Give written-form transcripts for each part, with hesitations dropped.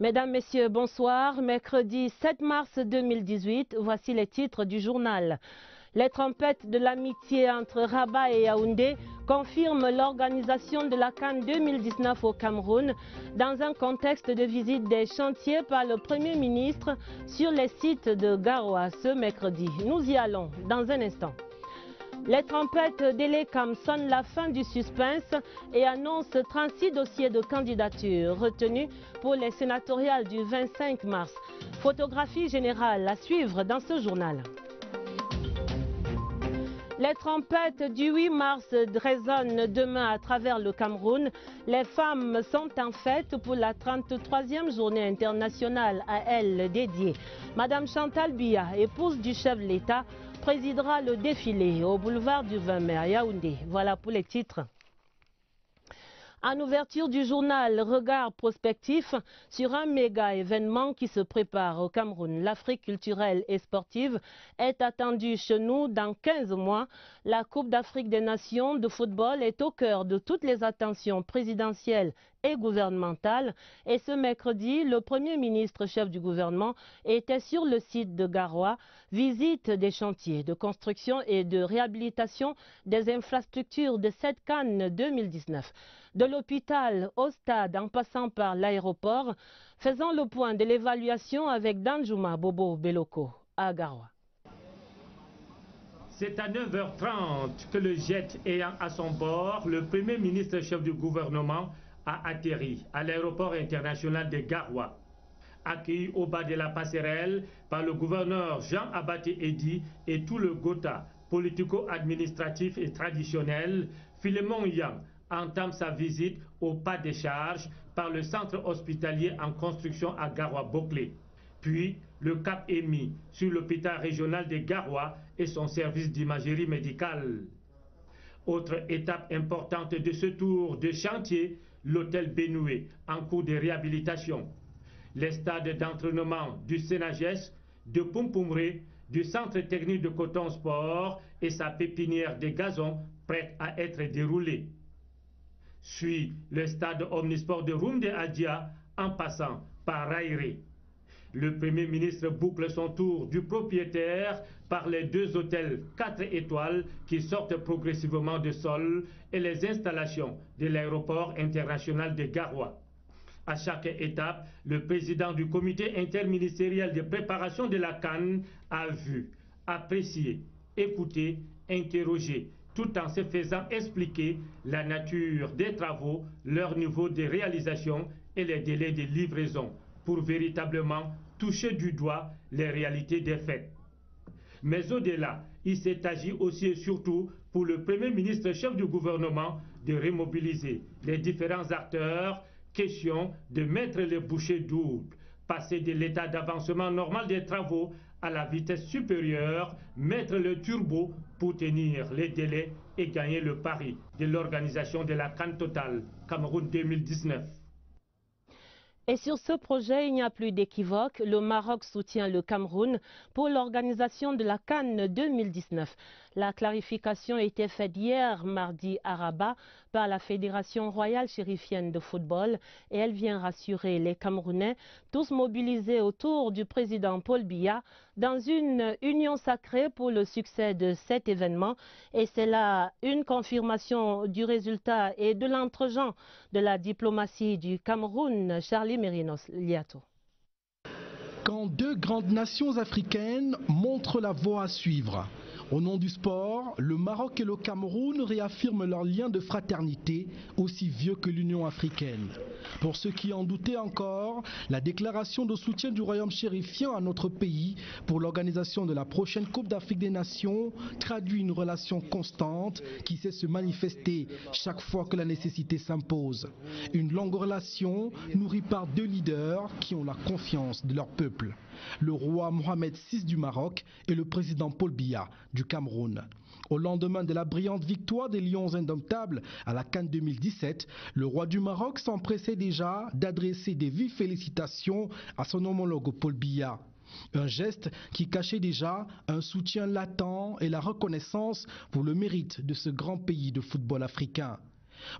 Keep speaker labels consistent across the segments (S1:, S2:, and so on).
S1: Mesdames, Messieurs, bonsoir. Mercredi 7 mars 2018, voici les titres du journal. Les trompettes de l'amitié entre Rabat et Yaoundé confirment l'organisation de la CAN 2019 au Cameroun dans un contexte de visite des chantiers par le Premier ministre sur les sites de Garoua ce mercredi. Nous y allons dans un instant. Les trompettes d'Elekam sonnent la fin du suspense et annoncent 36 dossiers de candidature retenus pour les sénatoriales du 25 mars. Photographie générale à suivre dans ce journal. Les trompettes du 8 mars résonnent demain à travers le Cameroun. Les femmes sont en fête pour la 33e journée internationale à elles dédiée. Madame Chantal Biya, épouse du chef de l'État, présidera le défilé au boulevard du 20 mai à Yaoundé. Voilà pour les titres. En ouverture du journal, regard prospectif sur un méga événement qui se prépare au Cameroun. L'Afrique culturelle et sportive est attendue chez nous dans 15 mois. La Coupe d'Afrique des Nations de football est au cœur de toutes les attentions présidentielles et gouvernementales. Et ce mercredi, le Premier ministre chef du gouvernement était sur le site de Garoua, visite des chantiers de construction et de réhabilitation des infrastructures de cette CAN 2019. De l'hôpital au stade en passant par l'aéroport, faisant le point de l'évaluation avec Danjuma Bobo Beloko à Garoua.
S2: C'est à 9h30 que le jet ayant à son bord, le Premier ministre chef du gouvernement a atterri à l'aéroport international de Garoua. Accueilli au bas de la passerelle par le gouverneur Jean Abaté Edi et tout le Gotha politico-administratif et traditionnel, Philemon Yang entame sa visite au pas des charges par le centre hospitalier en construction à Garoua-Boclé. Puis, le cap est mis sur l'hôpital régional de Garoua et son service d'imagerie médicale. Autre étape importante de ce tour de chantier, l'hôtel Benoué en cours de réhabilitation. Les stades d'entraînement du Sénages, de Pumpumré, du centre technique de coton sport et sa pépinière de gazon prête à être déroulée. Suit le stade omnisport de Roumde Adia en passant par Rairé. Le Premier ministre boucle son tour du propriétaire par les 2 hôtels 4 étoiles qui sortent progressivement du sol et les installations de l'aéroport international de Garoua. À chaque étape, le président du comité interministériel de préparation de la CAN a vu, apprécié, écouté, interrogé, tout en se faisant expliquer la nature des travaux, leur niveau de réalisation et les délais de livraison, pour véritablement toucher du doigt les réalités des faits. Mais au-delà, il s'est agi aussi et surtout pour le Premier ministre chef du gouvernement de remobiliser les différents acteurs, question de mettre les bouchées doubles, passer de l'état d'avancement normal des travaux à la vitesse supérieure, mettre le turbo pour tenir les délais et gagner le pari de l'organisation de la CAN Total Cameroun 2019.
S1: Et sur ce projet, il n'y a plus d'équivoque. Le Maroc soutient le Cameroun pour l'organisation de la CAN 2019. La clarification a été faite hier, mardi, à Rabat, par la Fédération royale chérifienne de football et elle vient rassurer les Camerounais, tous mobilisés autour du président Paul Biya, dans une union sacrée pour le succès de cet événement. Et c'est là une confirmation du résultat et de l'entregent de la diplomatie du Cameroun. Charlie Mérinos Liato.
S3: Quand 2 grandes nations africaines montrent la voie à suivre. Au nom du sport, le Maroc et le Cameroun réaffirment leur lien de fraternité, aussi vieux que l'Union africaine. Pour ceux qui en doutaient encore, la déclaration de soutien du royaume chérifien à notre pays pour l'organisation de la prochaine Coupe d'Afrique des Nations traduit une relation constante qui sait se manifester chaque fois que la nécessité s'impose. Une longue relation nourrie par 2 leaders qui ont la confiance de leur peuple. Le roi Mohamed VI du Maroc et le président Paul Biya du Cameroun. Au lendemain de la brillante victoire des Lions indomptables à la CAN 2017, le roi du Maroc s'empressait déjà d'adresser des vives félicitations à son homologue Paul Biya. Un geste qui cachait déjà un soutien latent et la reconnaissance pour le mérite de ce grand pays de football africain.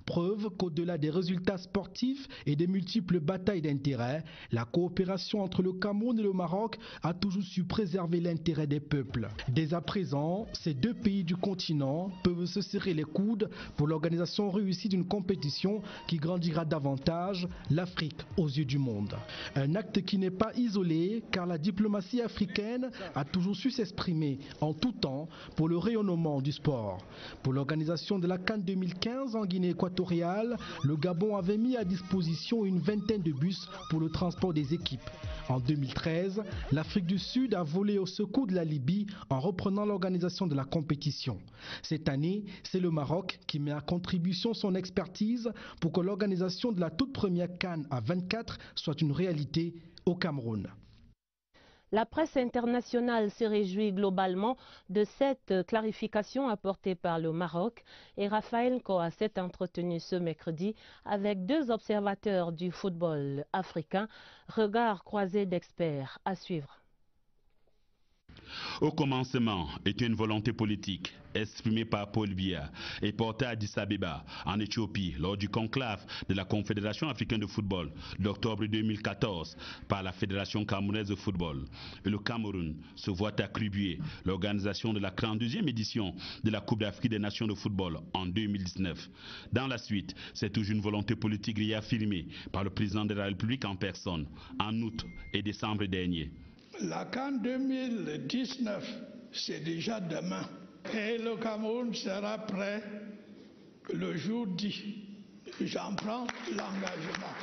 S3: Preuve qu'au-delà des résultats sportifs et des multiples batailles d'intérêts, la coopération entre le Cameroun et le Maroc a toujours su préserver l'intérêt des peuples. Dès à présent, ces deux pays du continent peuvent se serrer les coudes pour l'organisation réussie d'une compétition qui grandira davantage l'Afrique aux yeux du monde. Un acte qui n'est pas isolé car la diplomatie africaine a toujours su s'exprimer en tout temps pour le rayonnement du sport. Pour l'organisation de la CAN 2015 en Guinée équatoriale, le Gabon avait mis à disposition une vingtaine de bus pour le transport des équipes. En 2013, l'Afrique du Sud a volé au secours de la Libye en reprenant l'organisation de la compétition. Cette année, c'est le Maroc qui met à contribution son expertise pour que l'organisation de la toute première CAN à 24 soit une réalité au Cameroun.
S1: La presse internationale se réjouit globalement de cette clarification apportée par le Maroc et Raphaël Koa s'est entretenu ce mercredi avec deux observateurs du football africain. Regard croisé d'experts à suivre.
S4: Au commencement était une volonté politique exprimée par Paul Biya et portée à Addis Abeba en Éthiopie lors du conclave de la Confédération africaine de football d'octobre 2014 par la Fédération camerounaise de football. Et le Cameroun se voit attribuer l'organisation de la 32e édition de la Coupe d'Afrique des Nations de football en 2019. Dans la suite, c'est toujours une volonté politique réaffirmée par le président de la République en personne en août et décembre dernier.
S5: La CAN 2019, c'est déjà demain. Et le Cameroun sera prêt le jour dit. J'en prends l'engagement.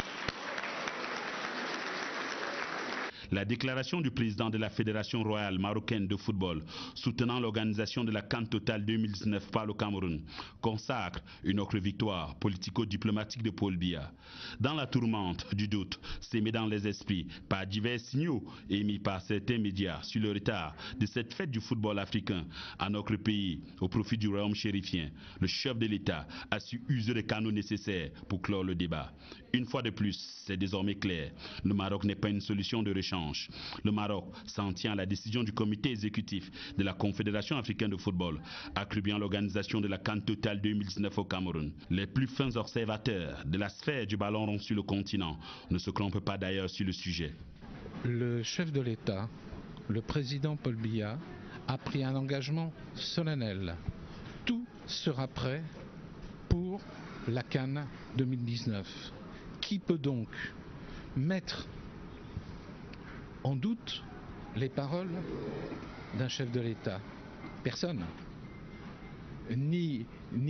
S4: La déclaration du président de la Fédération royale marocaine de football soutenant l'organisation de la CAN Total 2019 par le Cameroun consacre une autre victoire politico-diplomatique de Paul Biya. Dans la tourmente du doute sémée dans les esprits par divers signaux émis par certains médias sur le retard de cette fête du football africain à notre pays au profit du royaume chérifien, le chef de l'État a su user des canaux nécessaires pour clore le débat. Une fois de plus, c'est désormais clair, le Maroc n'est pas une solution de rechange. Le Maroc s'en tient à la décision du comité exécutif de la Confédération africaine de football, attribuant l'organisation de la CAN Total 2019 au Cameroun. Les plus fins observateurs de la sphère du ballon rond sur le continent ne se trompent pas d'ailleurs sur le sujet.
S6: Le chef de l'État, le président Paul Biya, a pris un engagement solennel. Tout sera prêt pour la CAN 2019. Qui peut donc mettre en doute les paroles d'un chef de l'État? Personne. Ni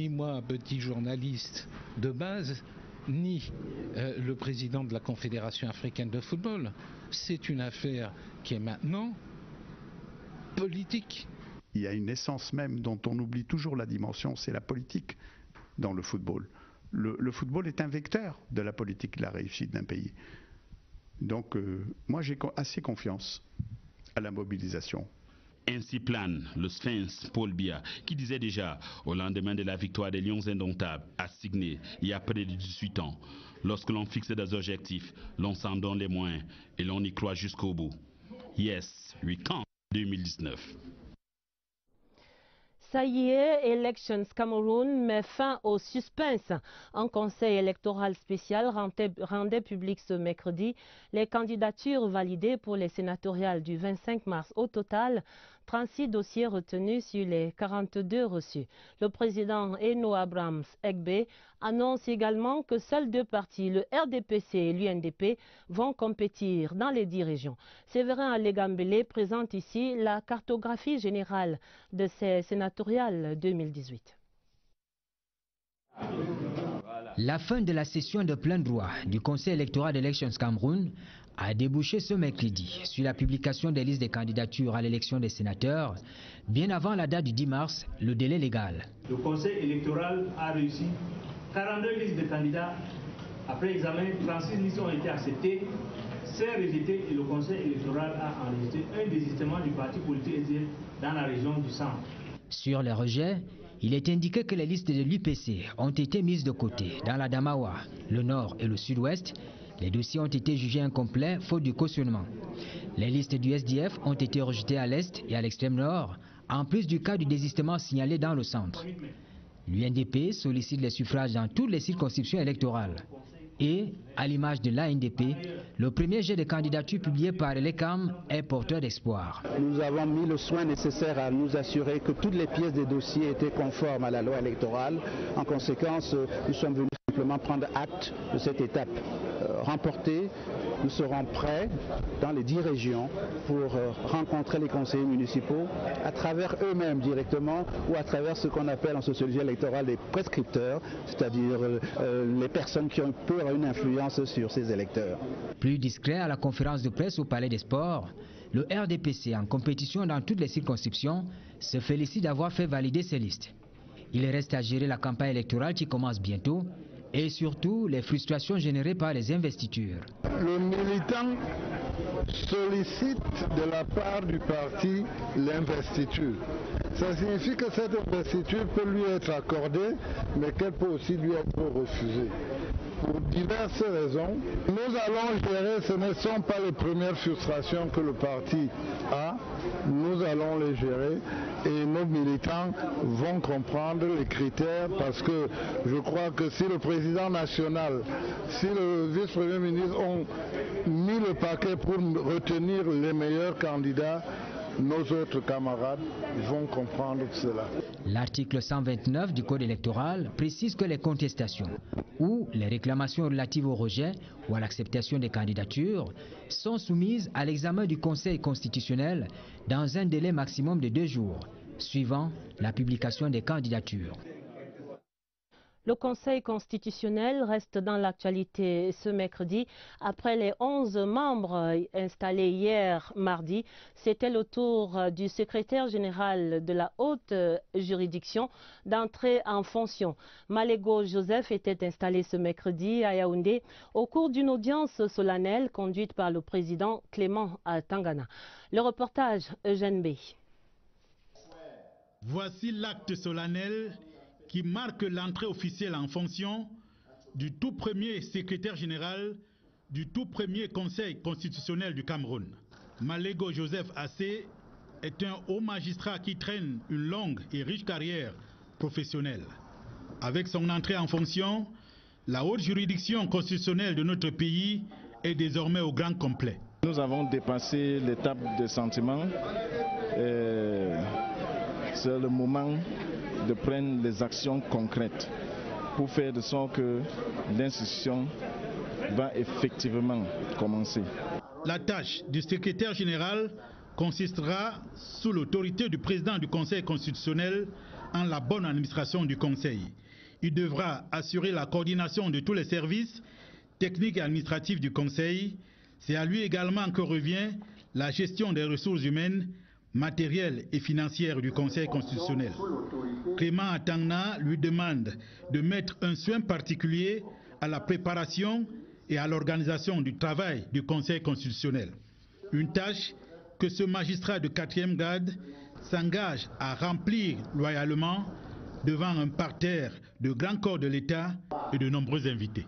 S6: moi, petit journaliste de base, ni le président de la Confédération africaine de football. C'est une affaire qui est maintenant politique.
S7: Il y a une essence même dont on oublie toujours la dimension, c'est la politique dans le football. Le football est un vecteur de la politique, de la réussite d'un pays. Donc moi j'ai assez confiance à la mobilisation.
S4: Ainsi plane le sphinx Paul Biya qui disait déjà au lendemain de la victoire des Lions indomptables à Sydney il y a près de 18 ans. Lorsque l'on fixe des objectifs, l'on s'en donne les moyens et l'on y croit jusqu'au bout. Yes, we can 2019.
S1: Ça y est, Elections Cameroun met fin au suspense. Un conseil électoral spécial rendait public ce mercredi les candidatures validées pour les sénatoriales du 25 mars. Au total, 36 dossiers retenus sur les 42 reçus. Le président Eno Abrams Egbe annonce également que seuls deux partis, le RDPC et l'UNDP, vont compétir dans les 10 régions. Séverin Allegambele présente ici la cartographie générale de ces sénatoriales 2018.
S8: La fin de la session de plein droit du Conseil électoral d'Elections Cameroun a débouché ce mercredi sur la publication des listes des candidatures à l'élection des sénateurs, bien avant la date du 10 mars, le délai légal.
S9: Le Conseil électoral a réussi 42 listes de candidats. Après examen, 36 listes ont été acceptées, 16 rejetées et le Conseil électoral a enregistré un désistement du parti politique dans la région du centre.
S8: Sur les rejets, il est indiqué que les listes de l'UPC ont été mises de côté dans la Damawa, le nord et le sud-ouest. Les dossiers ont été jugés incomplets faute du cautionnement. Les listes du SDF ont été rejetées à l'est et à l'extrême nord, en plus du cas du désistement signalé dans le centre. L'UNDP sollicite les suffrages dans toutes les circonscriptions électorales. Et, à l'image de l'ANDP, le premier jet de candidature publié par l'ECAM est porteur d'espoir.
S10: Nous avons mis le soin nécessaire à nous assurer que toutes les pièces des dossiers étaient conformes à la loi électorale. En conséquence, nous sommes venus simplement prendre acte de cette étape remportée. Nous serons prêts dans les 10 régions pour rencontrer les conseillers municipaux à travers eux-mêmes directement ou à travers ce qu'on appelle en sociologie électorale les prescripteurs, c'est-à-dire les personnes qui peuvent avoir une influence sur ces électeurs.
S8: Plus discret à la conférence de presse au Palais des Sports, le RDPC, en compétition dans toutes les circonscriptions, se félicite d'avoir fait valider ses listes. Il reste à gérer la campagne électorale qui commence bientôt et surtout les frustrations générées par les investitures.
S11: Le militant sollicite de la part du parti l'investiture. Ça signifie que cette investiture peut lui être accordée, mais qu'elle peut aussi lui être refusée. Pour diverses raisons, nous allons gérer, ce ne sont pas les premières frustrations que le parti a, nous allons les gérer et nos militants vont comprendre les critères parce que je crois que si le président national, si le vice-premier ministre ont mis le paquet pour retenir les meilleurs candidats, nos autres camarades vont comprendre cela.
S8: L'article 129 du Code électoral précise que les contestations ou les réclamations relatives au rejet ou à l'acceptation des candidatures sont soumises à l'examen du Conseil constitutionnel dans un délai maximum de 2 jours, suivant la publication des candidatures.
S1: Le Conseil constitutionnel reste dans l'actualité ce mercredi. Après les 11 membres installés hier mardi, c'était le tour du secrétaire général de la haute juridiction d'entrer en fonction. Malego Joseph était installé ce mercredi à Yaoundé au cours d'une audience solennelle conduite par le président Clément Tangana. Le reportage Eugène B.
S12: Voici l'acte solennel qui marque l'entrée officielle en fonction du tout premier secrétaire général du tout premier Conseil constitutionnel du Cameroun. Malego Joseph Assé est un haut magistrat qui traîne une longue et riche carrière professionnelle. Avec son entrée en fonction, la haute juridiction constitutionnelle de notre pays est désormais au grand complet.
S13: Nous avons dépassé l'étape des sentiments. C'est le moment de prendre les actions concrètes pour faire de sorte que l'institution va effectivement commencer.
S12: La tâche du secrétaire général consistera, sous l'autorité du président du Conseil constitutionnel, en la bonne administration du Conseil. Il devra assurer la coordination de tous les services techniques et administratifs du Conseil. C'est à lui également que revient la gestion des ressources humaines, matérielles et financières du Conseil constitutionnel. Clément Tangana lui demande de mettre un soin particulier à la préparation et à l'organisation du travail du Conseil constitutionnel. Une tâche que ce magistrat de 4e grade s'engage à remplir loyalement devant un parterre de grands corps de l'État et de nombreux invités.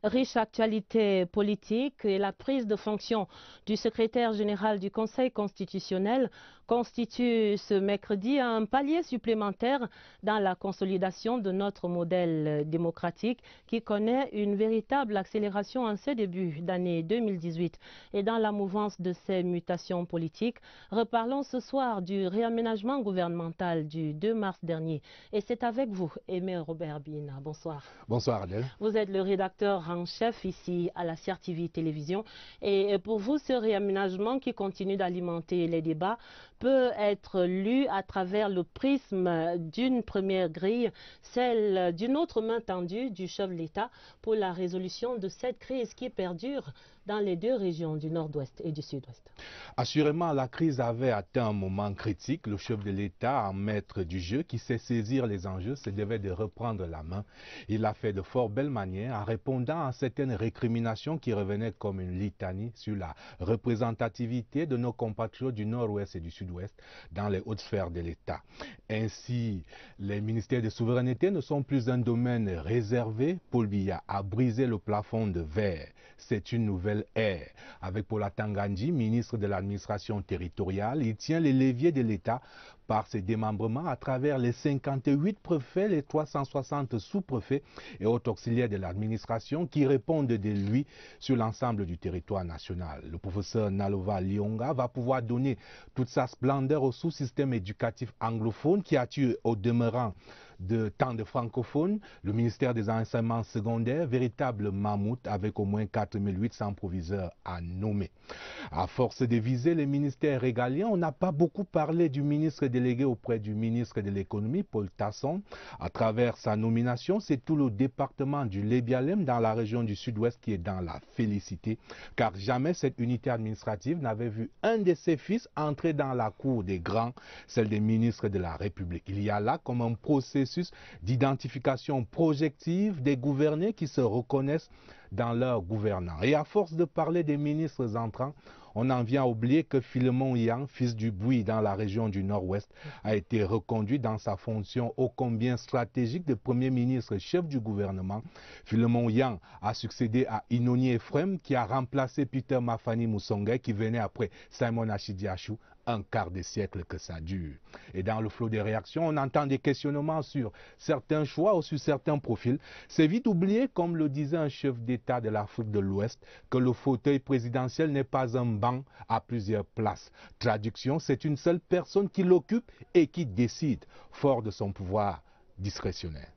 S1: Riche actualité politique et la prise de fonction du secrétaire général du Conseil constitutionnel constitue ce mercredi un palier supplémentaire dans la consolidation de notre modèle démocratique qui connaît une véritable accélération en ce début d'année 2018. Et dans la mouvance de ces mutations politiques, reparlons ce soir du réaménagement gouvernemental du 2 mars dernier. Et c'est avec vous, Aimé Robert Bina. Bonsoir.
S14: Bonsoir Adèle.
S1: Vous êtes le rédacteur en chef ici à la CRTV Télévision. Et pour vous, ce réaménagement qui continue d'alimenter les débats peut être lu à travers le prisme d'une première grille, celle d'une autre main tendue du chef de l'État pour la résolution de cette crise qui perdure dans les 2 régions du nord-ouest et du sud-ouest.
S14: Assurément, la crise avait atteint un moment critique. Le chef de l'État, en maître du jeu, qui sait saisir les enjeux, se devait de reprendre la main. Il l'a fait de fort belle manière en répondant à certaines récriminations qui revenaient comme une litanie sur la représentativité de nos compatriotes du nord-ouest et du sud-ouest dans les hautes sphères de l'État. Ainsi, les ministères de souveraineté ne sont plus un domaine réservé. Paul Biya a brisé le plafond de verre. C'est une nouvelle nouvelle ère. Avec Paula Tangandji, ministre de l'administration territoriale, il tient les leviers de l'État par ses démembrements à travers les 58 préfets, les 360 sous-préfets et autres auxiliaires de l'administration qui répondent de lui sur l'ensemble du territoire national. Le professeur Nalova Lionga va pouvoir donner toute sa splendeur au sous-système éducatif anglophone qui attire au demeurant de tant de francophones, le ministère des enseignements secondaires, véritable mammouth avec au moins 4800 proviseurs à nommer. À force de viser les ministères régaliens, on n'a pas beaucoup parlé du ministre délégué auprès du ministre de l'économie, Paul Tasson. À travers sa nomination, c'est tout le département du Lébialem dans la région du sud-ouest qui est dans la félicité, car jamais cette unité administrative n'avait vu un de ses fils entrer dans la cour des grands, celle des ministres de la République. Il y a là comme un processus d'identification projective des gouvernés qui se reconnaissent dans leur gouvernants. Et à force de parler des ministres entrants, on en vient à oublier que Philemon Yang, fils du Bouy dans la région du Nord-Ouest, a été reconduit dans sa fonction ô combien stratégique de Premier ministre chef du gouvernement. Philemon Yang a succédé à Inoni Ephraim qui a remplacé Peter Mafani Moussongai qui venait après Simon Achidiachou. Un quart de siècle que ça dure. Et dans le flot des réactions, on entend des questionnements sur certains choix ou sur certains profils. C'est vite oublié, comme le disait un chef d'État de l'Afrique de l'Ouest, que le fauteuil présidentiel n'est pas un banc à plusieurs places. Traduction, c'est une seule personne qui l'occupe et qui décide, fort de son pouvoir discrétionnaire.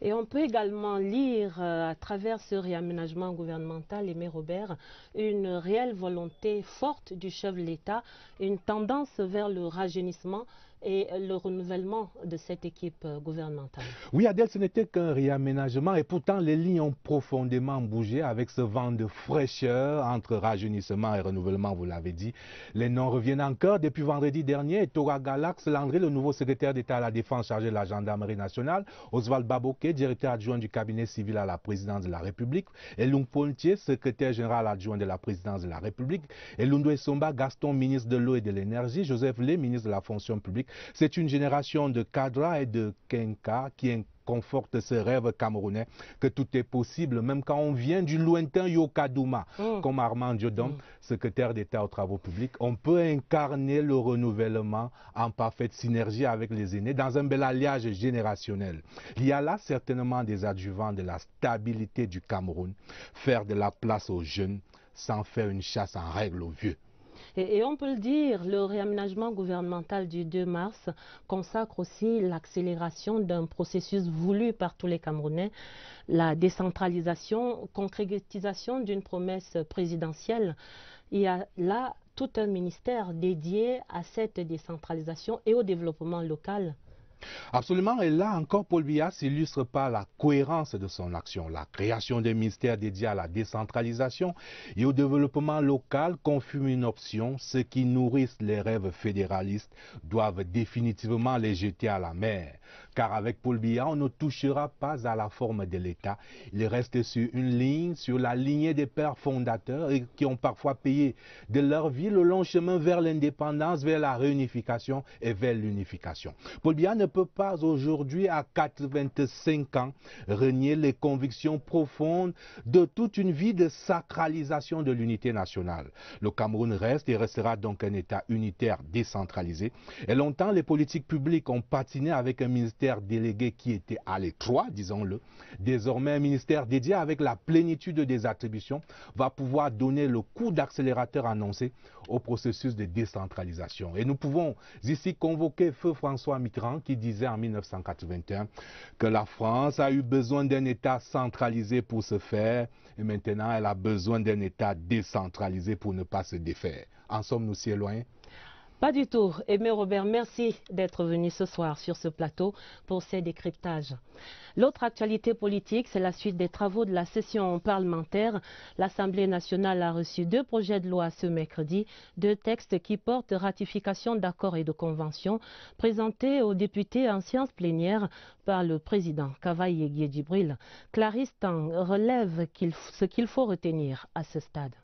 S1: Et on peut également lire à travers ce réaménagement gouvernemental, Aimé Robert, une réelle volonté forte du chef de l'État, une tendance vers le rajeunissement et le renouvellement de cette équipe gouvernementale.
S14: Oui, Adèle, ce n'était qu'un réaménagement et pourtant les lignes ont profondément bougé avec ce vent de fraîcheur entre rajeunissement et renouvellement, vous l'avez dit. Les noms reviennent encore. Depuis vendredi dernier, Tora Galax Landry, le nouveau secrétaire d'État à la Défense chargé de la gendarmerie nationale, Oswald Baboké, directeur adjoint du cabinet civil à la présidence de la République, et Lung Pontier, secrétaire général adjoint de la présidence de la République, et Lundoé Somba Gaston, ministre de l'eau et de l'énergie, Joseph Lé, ministre de la fonction publique. C'est une génération de cadres et de Kenka qui conforte ce rêve camerounais que tout est possible, même quand on vient du lointain Yokadouma, comme Armand Diodom, secrétaire d'État aux travaux publics. On peut incarner le renouvellement en parfaite synergie avec les aînés dans un bel alliage générationnel. Il y a là certainement des adjuvants de la stabilité du Cameroun, faire de la place aux jeunes sans faire une chasse en règle aux vieux.
S1: Et on peut le dire, le réaménagement gouvernemental du 2 mars consacre aussi l'accélération d'un processus voulu par tous les Camerounais, la décentralisation, concrétisation d'une promesse présidentielle. Il y a là tout un ministère dédié à cette décentralisation et au développement local.
S14: Absolument, et là encore, Paul Biya s'illustre par la cohérence de son action. La création des ministères dédiés à la décentralisation et au développement local confirme une option. Ceux qui nourrissent les rêves fédéralistes doivent définitivement les jeter à la mer. Car avec Paul Biya, on ne touchera pas à la forme de l'État. Il reste sur une ligne, sur la lignée des pères fondateurs et qui ont parfois payé de leur vie le long chemin vers l'indépendance, vers la réunification et vers l'unification. Paul Biya ne peut pas aujourd'hui, à 85 ans, renier les convictions profondes de toute une vie de sacralisation de l'unité nationale. Le Cameroun reste et restera donc un État unitaire décentralisé. Et longtemps, les politiques publiques ont patiné avec un ministère délégué qui était à l'étroit, disons-le. Désormais, un ministère dédié avec la plénitude des attributions va pouvoir donner le coup d'accélérateur annoncé au processus de décentralisation. Et nous pouvons ici convoquer Feu François Mitterrand qui disait en 1981 que la France a eu besoin d'un État centralisé pour se faire et maintenant elle a besoin d'un État décentralisé pour ne pas se défaire. En sommes-nous si loin?
S1: Pas du tout. Aimé Robert, merci d'être venu ce soir sur ce plateau pour ces décryptages. L'autre actualité politique, c'est la suite des travaux de la session parlementaire. L'Assemblée nationale a reçu 2 projets de loi ce mercredi, 2 textes qui portent ratification d'accords et de conventions présentés aux députés en séance plénière par le président Kavaye Djibril. Clarisse Tang relève ce qu'il faut retenir à ce stade.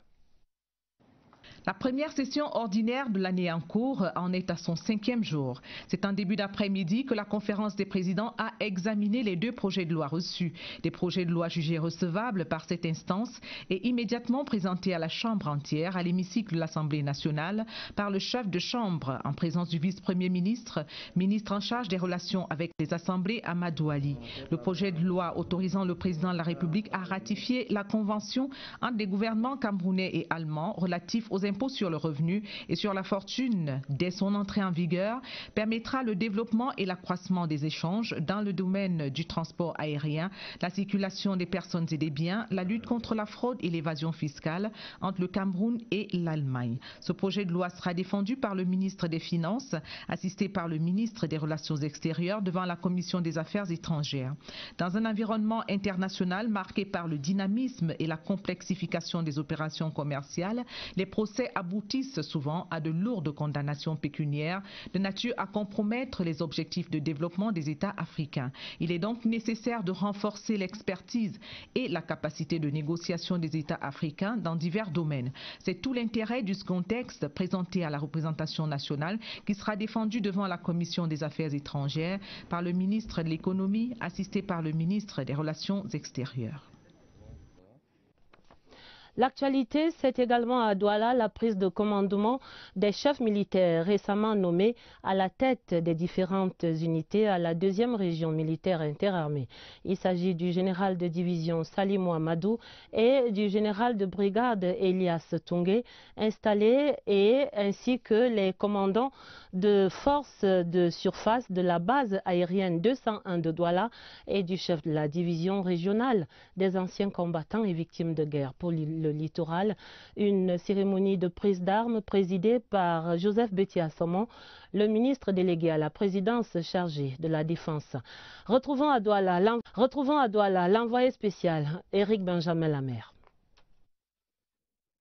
S15: La première session ordinaire de l'année en cours en est à son 5e jour. C'est en début d'après-midi que la conférence des présidents a examiné les 2 projets de loi reçus. Des projets de loi jugés recevables par cette instance et immédiatement présentés à la Chambre entière, à l'hémicycle de l'Assemblée nationale, par le chef de Chambre, en présence du vice-premier ministre, ministre en charge des relations avec les assemblées, Amadou Ali. Le projet de loi autorisant le président de la République à ratifier la convention entre les gouvernements camerounais et allemands relatifs aux impôts sur le revenu et sur la fortune dès son entrée en vigueur permettra le développement et l'accroissement des échanges dans le domaine du transport aérien, la circulation des personnes et des biens, la lutte contre la fraude et l'évasion fiscale entre le Cameroun et l'Allemagne. Ce projet de loi sera défendu par le ministre des Finances, assisté par le ministre des Relations extérieures devant la Commission des Affaires étrangères. Dans un environnement international marqué par le dynamisme et la complexification des opérations commerciales, les procès aboutissent souvent à de lourdes condamnations pécuniaires de nature à compromettre les objectifs de développement des États africains. Il est donc nécessaire de renforcer l'expertise et la capacité de négociation des États africains dans divers domaines. C'est tout l'intérêt du second texte présenté à la représentation nationale qui sera défendu devant la Commission des Affaires étrangères par le ministre de l'Économie, assisté par le ministre des Relations extérieures.
S1: L'actualité, c'est également à Douala la prise de commandement des chefs militaires récemment nommés à la tête des différentes unités à la 2e région militaire interarmée. Il s'agit du général de division Salimou Amadou et du général de brigade Elias Tungé installés ainsi que les commandants de forces de surface de la base aérienne 201 de Douala et du chef de la division régionale des anciens combattants et victimes de guerre pour le littoral. Une cérémonie de prise d'armes présidée par Joseph Betty-Assomon, le ministre délégué à la présidence chargé de la défense. Retrouvons à Douala l'envoyé spécial Éric Benjamin Lamère.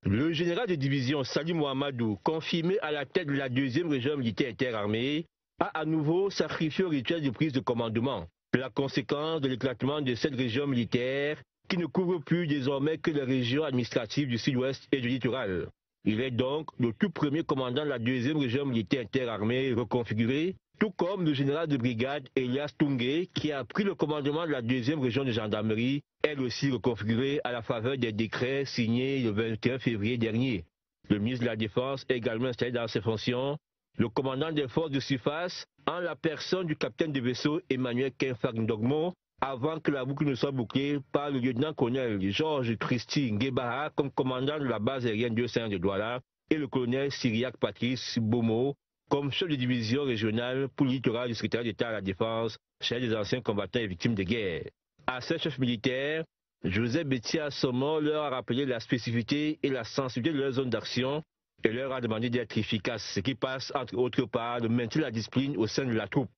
S16: Le général de division Salimou Amadou, confirmé à la tête de la 2e région militaire interarmée, a à nouveau sacrifié au rituel de prise de commandement. La conséquence de l'éclatement de cette région militaire qui ne couvre plus désormais que les régions administratives du sud-ouest et du littoral. Il est donc le tout premier commandant de la 2e région militaire interarmée reconfigurée, tout comme le général de brigade Elias Tungé qui a pris le commandement de la 2e région de gendarmerie, elle aussi reconfigurée à la faveur des décrets signés le 21 février dernier. Le ministre de la Défense est également installé dans ses fonctions. Le commandant des forces de surface, en la personne du capitaine de vaisseau Emmanuel Kenfag-Ndogmo, avant que la boucle ne soit bouclée par le lieutenant-colonel Georges Christy Ngebaha comme commandant de la base aérienne 201 de Douala et le colonel Syriac Patrice Bomo comme chef de division régionale pour le littoral du secrétaire d'État à la Défense chez les anciens combattants et victimes de guerre. À ces chefs militaires, Joseph Betty-Assomon leur a rappelé la spécificité et la sensibilité de leur zone d'action et leur a demandé d'être efficaces, ce qui passe entre autres par de maintenir la discipline au sein de la troupe.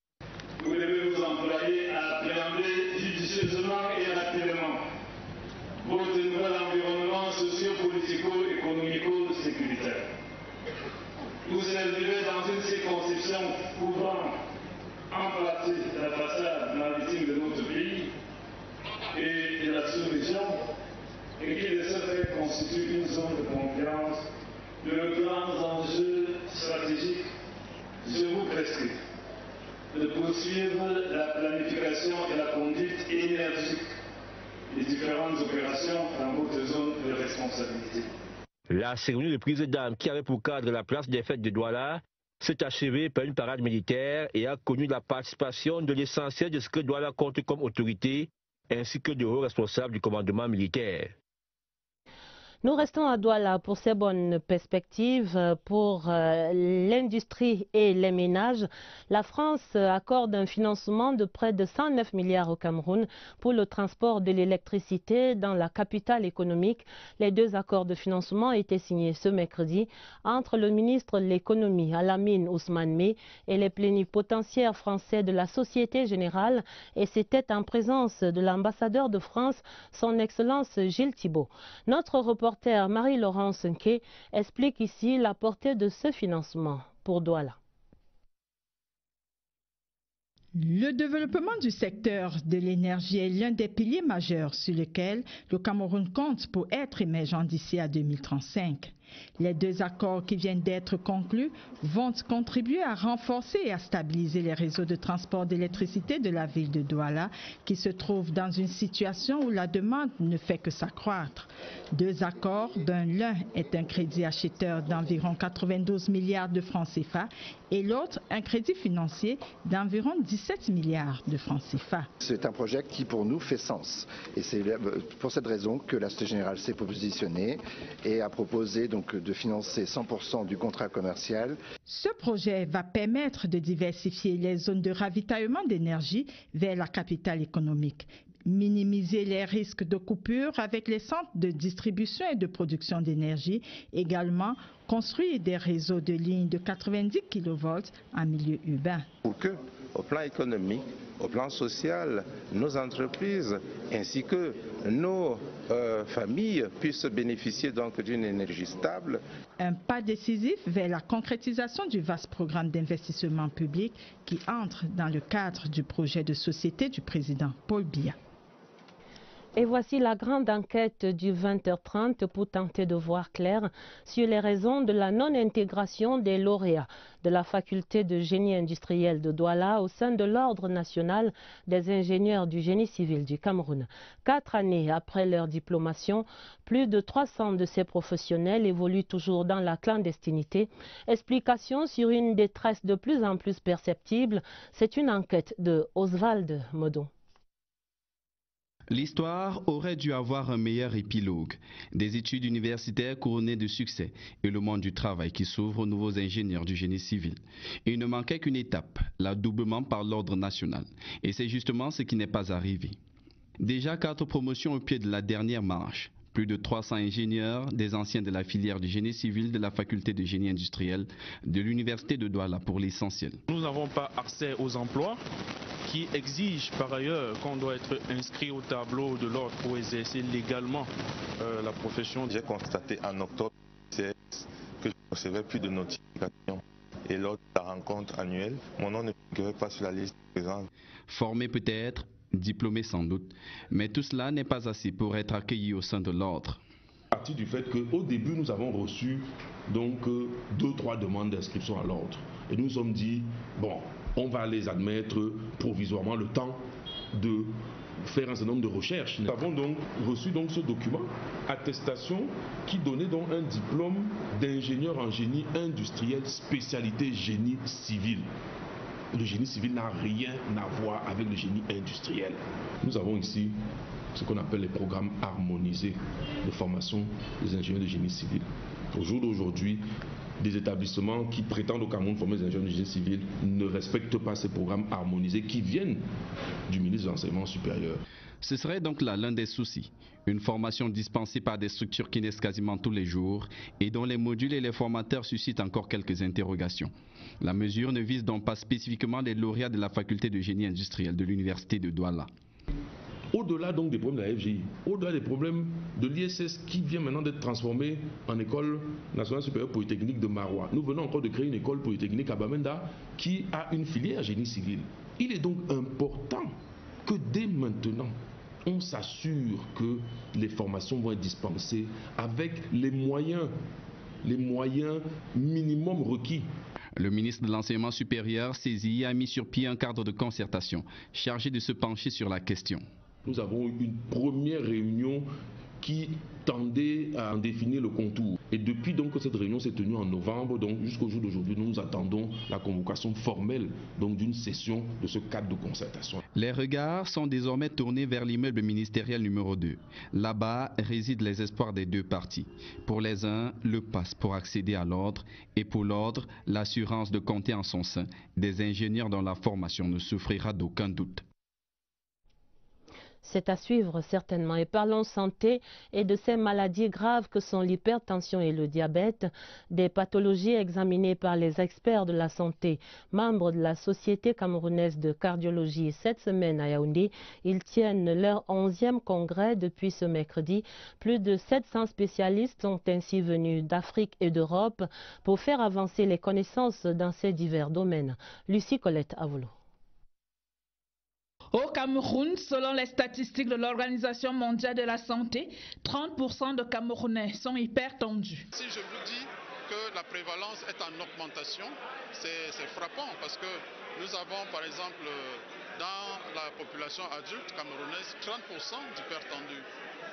S17: Vous devez vous employer à appréhender judicieusement et rapidement votre nouvel environnement socio-politico-économico-sécuritaire. Vous évoluez dans une circonscription couvrant en partie la façade maritime de notre pays et de la sous-région, et qui de ce fait constitue une zone de confiance de grands enjeux stratégiques. Je vous prescris de poursuivre la planification et la conduite énergique des différentes opérations dans votre zone de responsabilité.
S16: La cérémonie de prise d'armes qui avait pour cadre la place des fêtes de Douala s'est achevée par une parade militaire et a connu la participation de l'essentiel de ce que Douala compte comme autorité, ainsi que de hauts responsables du commandement militaire.
S1: Nous restons à Douala pour ces bonnes perspectives pour l'industrie et les ménages. La France accorde un financement de près de 109 milliards au Cameroun pour le transport de l'électricité dans la capitale économique. Les 2 accords de financement étaient signés ce mercredi entre le ministre de l'économie Alamine Ousmane Mey et les plénipotentiaires français de la Société Générale, et c'était en présence de l'ambassadeur de France, son Excellence Gilles Thibault. Notre reporter Marie-Laurence Nké explique ici la portée de ce financement pour Douala.
S18: Le développement du secteur de l'énergie est l'un des piliers majeurs sur lesquels le Cameroun compte pour être émergent d'ici à 2035. Les deux accords qui viennent d'être conclus vont contribuer à renforcer et à stabiliser les réseaux de transport d'électricité de la ville de Douala, qui se trouve dans une situation où la demande ne fait que s'accroître. Deux accords, dont l'un est un crédit acheteur d'environ 92 milliards de francs CFA et l'autre un crédit financier d'environ 17 milliards de francs CFA.
S19: C'est un projet qui pour nous fait sens et c'est pour cette raison que la Société Générale s'est positionnée et a proposé donc de financer 100% du contrat commercial.
S18: Ce projet va permettre de diversifier les zones de ravitaillement d'énergie vers la capitale économique, minimiser les risques de coupure avec les centres de distribution et de production d'énergie, également construire des réseaux de lignes de 90 kV en milieu urbain.
S20: Pour que, au plan économique, au plan social, nos entreprises ainsi que nos familles puissent bénéficier donc d'une énergie stable.
S18: Un pas décisif vers la concrétisation du vaste programme d'investissement public qui entre dans le cadre du projet de société du président Paul Biya.
S1: Et voici la grande enquête du 20h30 pour tenter de voir clair sur les raisons de la non-intégration des lauréats de la faculté de génie industriel de Douala au sein de l'Ordre national des ingénieurs du génie civil du Cameroun. 4 années après leur diplomation, plus de 300 de ces professionnels évoluent toujours dans la clandestinité. Explication sur une détresse de plus en plus perceptible, c'est une enquête de Oswald Modon.
S21: L'histoire aurait dû avoir un meilleur épilogue. Des études universitaires couronnées de succès et le monde du travail qui s'ouvre aux nouveaux ingénieurs du génie civil. Il ne manquait qu'une étape, l'adoubement par l'ordre national. Et c'est justement ce qui n'est pas arrivé. Déjà 4 promotions au pied de la dernière marche. Plus de 300 ingénieurs, des anciens de la filière du génie civil de la faculté de génie industriel de l'université de Douala pour l'essentiel.
S22: Nous n'avons pas accès aux emplois qui exigent par ailleurs qu'on doit être inscrit au tableau de l'ordre pour exercer légalement la profession.
S23: J'ai constaté en octobre que je ne recevais plus de notifications et lors de la rencontre annuelle, mon nom ne figurait pas sur la liste présente.
S21: Formé peut-être, diplômé sans doute, mais tout cela n'est pas assez pour être accueilli au sein de l'ordre.
S24: À partir du fait qu'au début nous avons reçu donc 2-3 demandes d'inscription à l'ordre et nous nous sommes dit bon, on va les admettre provisoirement le temps de faire un certain nombre de recherches. Nous avons donc reçu donc ce document, attestation, qui donnait donc un diplôme d'ingénieur en génie industriel spécialité génie civil. Le génie civil n'a rien à voir avec le génie industriel. Nous avons ici ce qu'on appelle les programmes harmonisés de formation des ingénieurs de génie civil. Au jour d'aujourd'hui, des établissements qui prétendent au Cameroun former des ingénieurs de génie civil ne respectent pas ces programmes harmonisés qui viennent du ministre de l'Enseignement supérieur.
S21: Ce serait donc là l'un des soucis. Une formation dispensée par des structures qui naissent quasiment tous les jours et dont les modules et les formateurs suscitent encore quelques interrogations. La mesure ne vise donc pas spécifiquement les lauréats de la faculté de génie industriel de l'université de Douala.
S24: Au-delà donc des problèmes de la FGI, au-delà des problèmes de l'ISS qui vient maintenant d'être transformé en école nationale supérieure polytechnique de Maroua, nous venons encore de créer une école polytechnique à Bamenda qui a une filière génie civil. Il est donc important que dès maintenant, on s'assure que les formations vont être dispensées avec les moyens minimum requis.
S21: Le ministre de l'Enseignement supérieur, saisi, a mis sur pied un cadre de concertation chargé de se pencher sur la question.
S24: Nous avons eu une première réunion qui tendait à en définir le contour. Et depuis donc que cette réunion s'est tenue en novembre, donc jusqu'au jour d'aujourd'hui, nous attendons la convocation formelle donc d'une session de ce cadre de concertation.
S21: Les regards sont désormais tournés vers l'immeuble ministériel numéro 2. Là-bas résident les espoirs des deux parties. Pour les uns, le pass pour accéder à l'ordre et pour l'ordre, l'assurance de compter en son sein des ingénieurs dont la formation ne souffrira d'aucun doute.
S1: C'est à suivre certainement. Et parlons santé et de ces maladies graves que sont l'hypertension et le diabète, des pathologies examinées par les experts de la santé, membres de la Société camerounaise de cardiologie. Cette semaine à Yaoundé, ils tiennent leur 11e congrès depuis ce mercredi. Plus de 700 spécialistes sont ainsi venus d'Afrique et d'Europe pour faire avancer les connaissances dans ces divers domaines. Lucie Colette Avolo.
S25: Au
S2: Cameroun, selon les statistiques de l'Organisation mondiale de la santé, 30% de Camerounais sont hypertendus.
S3: Si je vous dis que la prévalence est en augmentation, c'est frappant parce que nous avons par exemple dans la population adulte camerounaise 30% d'hypertendus,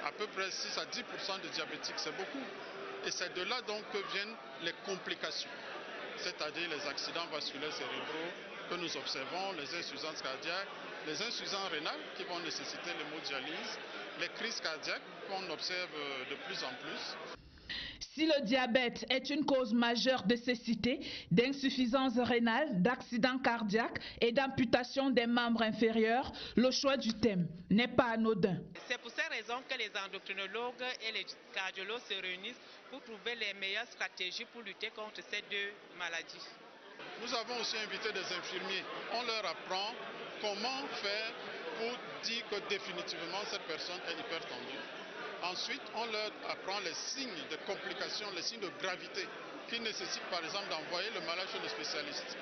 S3: à peu près 6 à 10% de diabétiques, c'est beaucoup. Et c'est de là donc que viennent les complications, c'est-à-dire les accidents vasculaires cérébraux que nous observons, les insuffisances cardiaques, les insuffisances rénales qui vont nécessiter l'hémodialyse, les crises cardiaques qu'on observe de plus en plus.
S2: Si le diabète est une cause majeure de cécité, d'insuffisance rénale, d'accident cardiaque et d'amputation des membres inférieurs, le choix du thème n'est pas anodin.
S5: C'est pour ces raisons que les endocrinologues et les cardiologues se réunissent pour trouver les meilleures stratégies pour lutter contre ces deux maladies.
S3: Nous avons aussi invité des infirmiers. On leur apprend comment faire pour dire que définitivement cette personne est hypertendue. Ensuite, on leur apprend les signes de complications, les signes de gravité qui nécessitent par exemple d'envoyer le malade chez le spécialiste.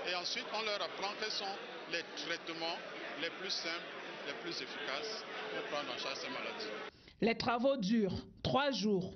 S3: Et ensuite, on leur apprend quels sont les traitements les plus simples, les plus efficaces pour prendre en charge ces maladies.
S2: Les travaux durent 3 jours.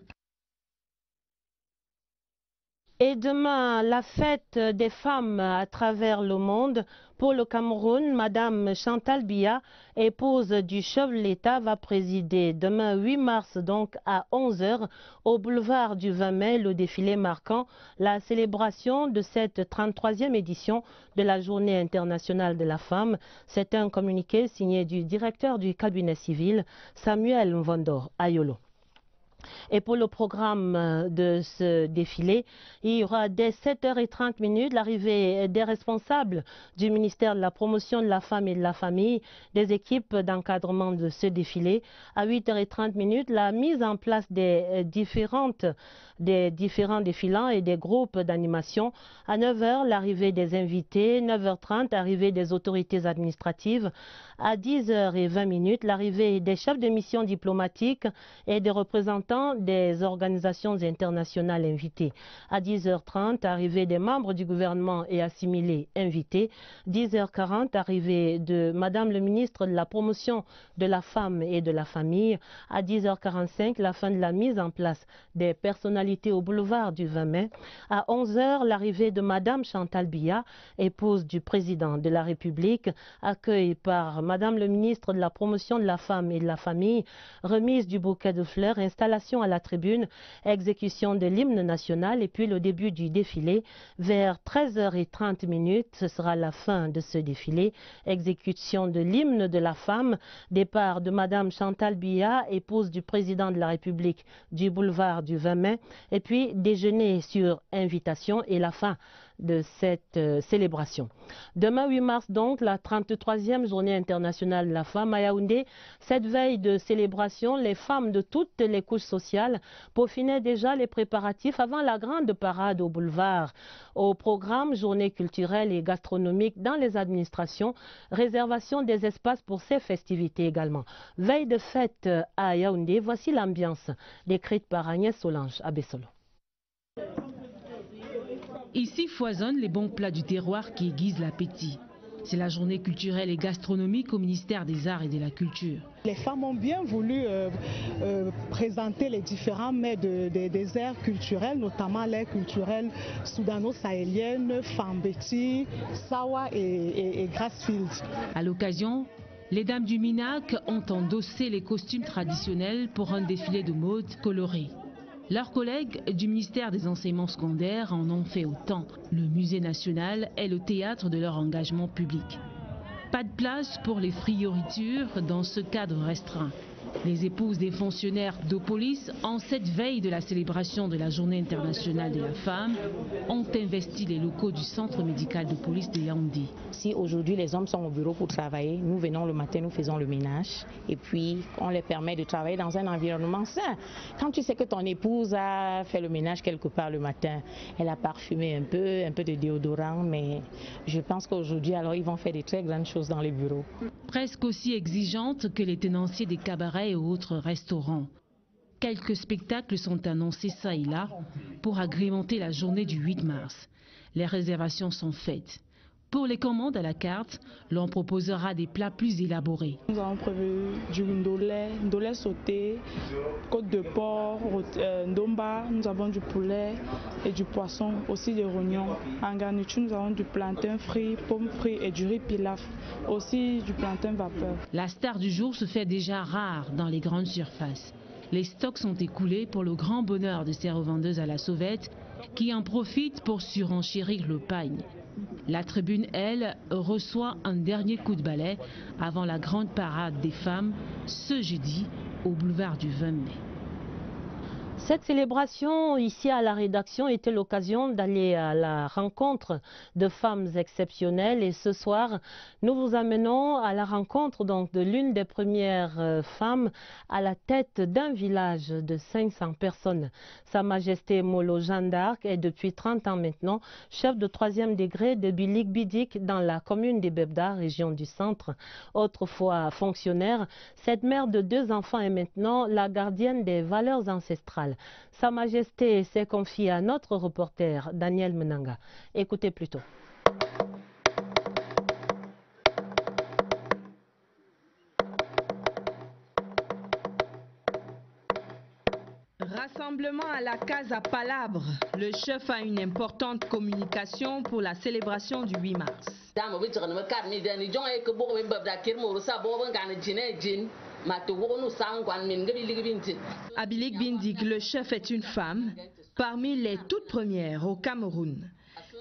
S1: Et demain, la fête des femmes à travers le monde. Pour le Cameroun, Madame Chantal Biya, épouse du chef de l'État, va présider demain 8 mars donc à 11 h au boulevard du 20 mai le défilé marquant la célébration de cette 33e édition de la Journée internationale de la femme. C'est un communiqué signé du directeur du cabinet civil, Samuel Mvondo Ayolo. Et pour le programme de ce défilé, il y aura dès 7h30 l'arrivée des responsables du ministère de la Promotion de la Femme et de la Famille, des équipes d'encadrement de ce défilé. À 8h30, la mise en place des différents défilants et des groupes d'animation. À 9h, l'arrivée des invités. 9h30, l'arrivée des autorités administratives. À 10h20, l'arrivée des chefs de mission diplomatiques et des représentants des organisations internationales invitées. À 10h30, arrivée des membres du gouvernement et assimilés invités. 10h40, arrivée de Madame le ministre de la Promotion de la Femme et de la Famille. À 10h45, la fin de la mise en place des personnalités au boulevard du 20 mai. À 11h, l'arrivée de Madame Chantal Biya, épouse du président de la République, accueillie par Madame le ministre de la Promotion de la Femme et de la Famille, remise du bouquet de fleurs, installation à la tribune, exécution de l'hymne national et puis le début du défilé. Vers 13h30, ce sera la fin de ce défilé, exécution de l'hymne de la femme, départ de Madame Chantal Biya, épouse du président de la République, du boulevard du 20 mai, et puis déjeuner sur invitation et la fin de cette célébration. Demain 8 mars donc, la 33e journée internationale de la femme à Yaoundé. Cette veille de célébration, les femmes de toutes les couches sociales peaufinaient déjà les préparatifs avant la grande parade au boulevard. Au programme, journée culturelle et gastronomique dans les administrations, réservation des espaces pour ces festivités également. Veille de fête à Yaoundé, voici l'ambiance décrite par Agnès Solange à Bessolo.
S6: Ici foisonnent les bons plats du terroir qui aiguisent l'appétit. C'est la journée culturelle et gastronomique au ministère des Arts et de la Culture.
S25: Les femmes ont bien voulu présenter les différents mets des aires culturelles, notamment l'aire culturelle soudano-sahélienne, Fambeti, Sawa et Grassfield.
S6: À l'occasion, les dames du Minac ont endossé les costumes traditionnels pour un défilé de mode coloré. Leurs collègues du ministère des Enseignements secondaires en ont fait autant. Le musée national est le théâtre de leur engagement public. Pas de place pour les frioritures dans ce cadre restreint. Les épouses des fonctionnaires de police, en cette veille de la célébration de la Journée internationale de la femme, ont investi les locaux du centre médical de police de Yaoundé.
S26: Si aujourd'hui les hommes sont au bureau pour travailler, nous venons le matin, nous faisons le ménage et puis on leur permet de travailler dans un environnement sain. Quand tu sais que ton épouse a fait le ménage quelque part le matin, elle a parfumé un peu de déodorant, mais je pense qu'aujourd'hui alors ils vont faire de très grandes choses dans les bureaux.
S6: Presque aussi exigeante que les tenanciers des cabarets et autres restaurants. Quelques spectacles sont annoncés ça et là pour agrémenter la journée du 8 mars. Les réservations sont faites. Pour les commandes à la carte, l'on proposera des plats plus élaborés.
S4: Nous avons prévu du ndolé sauté, côte de porc, ndomba, nous avons du poulet et du poisson, aussi des rognons. En garniture, nous avons du plantain frit, pommes frites et du riz pilaf, aussi du plantain vapeur.
S6: La star du jour se fait déjà rare dans les grandes surfaces. Les stocks sont écoulés pour le grand bonheur de ces revendeuses à la sauvette qui en profitent pour surenchérir le pagne. La tribune, elle, reçoit un dernier coup de balai avant la grande parade des femmes ce jeudi au boulevard du 20 mai.
S1: Cette célébration ici à la rédaction était l'occasion d'aller à la rencontre de femmes exceptionnelles et ce soir nous vous amenons à la rencontre donc de l'une des premières femmes à la tête d'un village de 500 personnes. Sa Majesté Molo Jeanne d'Arc est depuis 30 ans maintenant chef de 3e degré de Bilik Bidik dans la commune des Bebda, région du centre. Autrefois fonctionnaire, cette mère de 2 enfants est maintenant la gardienne des valeurs ancestrales. Sa Majesté s'est confiée à notre reporter Daniel Menanga. Écoutez plutôt.
S7: Rassemblement à la Casa Palabre. Le chef a une importante communication pour la célébration du 8 mars. À Bilik Bindik, le chef est une femme, parmi les toutes premières au Cameroun.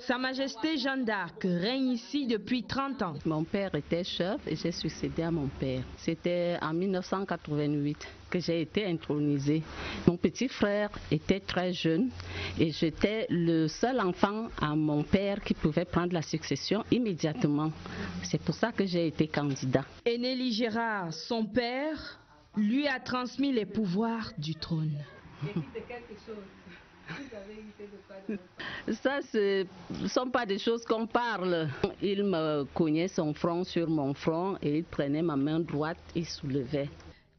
S7: Sa Majesté Jeanne d'Arc règne ici depuis 30 ans.
S8: Mon père était chef et j'ai succédé à mon père. C'était en 1988 que j'ai été intronisée. Mon petit frère était très jeune et j'étais le seul enfant à mon père qui pouvait prendre la succession immédiatement. C'est pour ça que j'ai été candidat.
S7: Eneli Gérard, son père, lui a transmis les pouvoirs du trône.
S8: Ça, ce ne sont pas des choses qu'on parle. Il me cognait son front sur mon front et il prenait ma main droite et soulevait.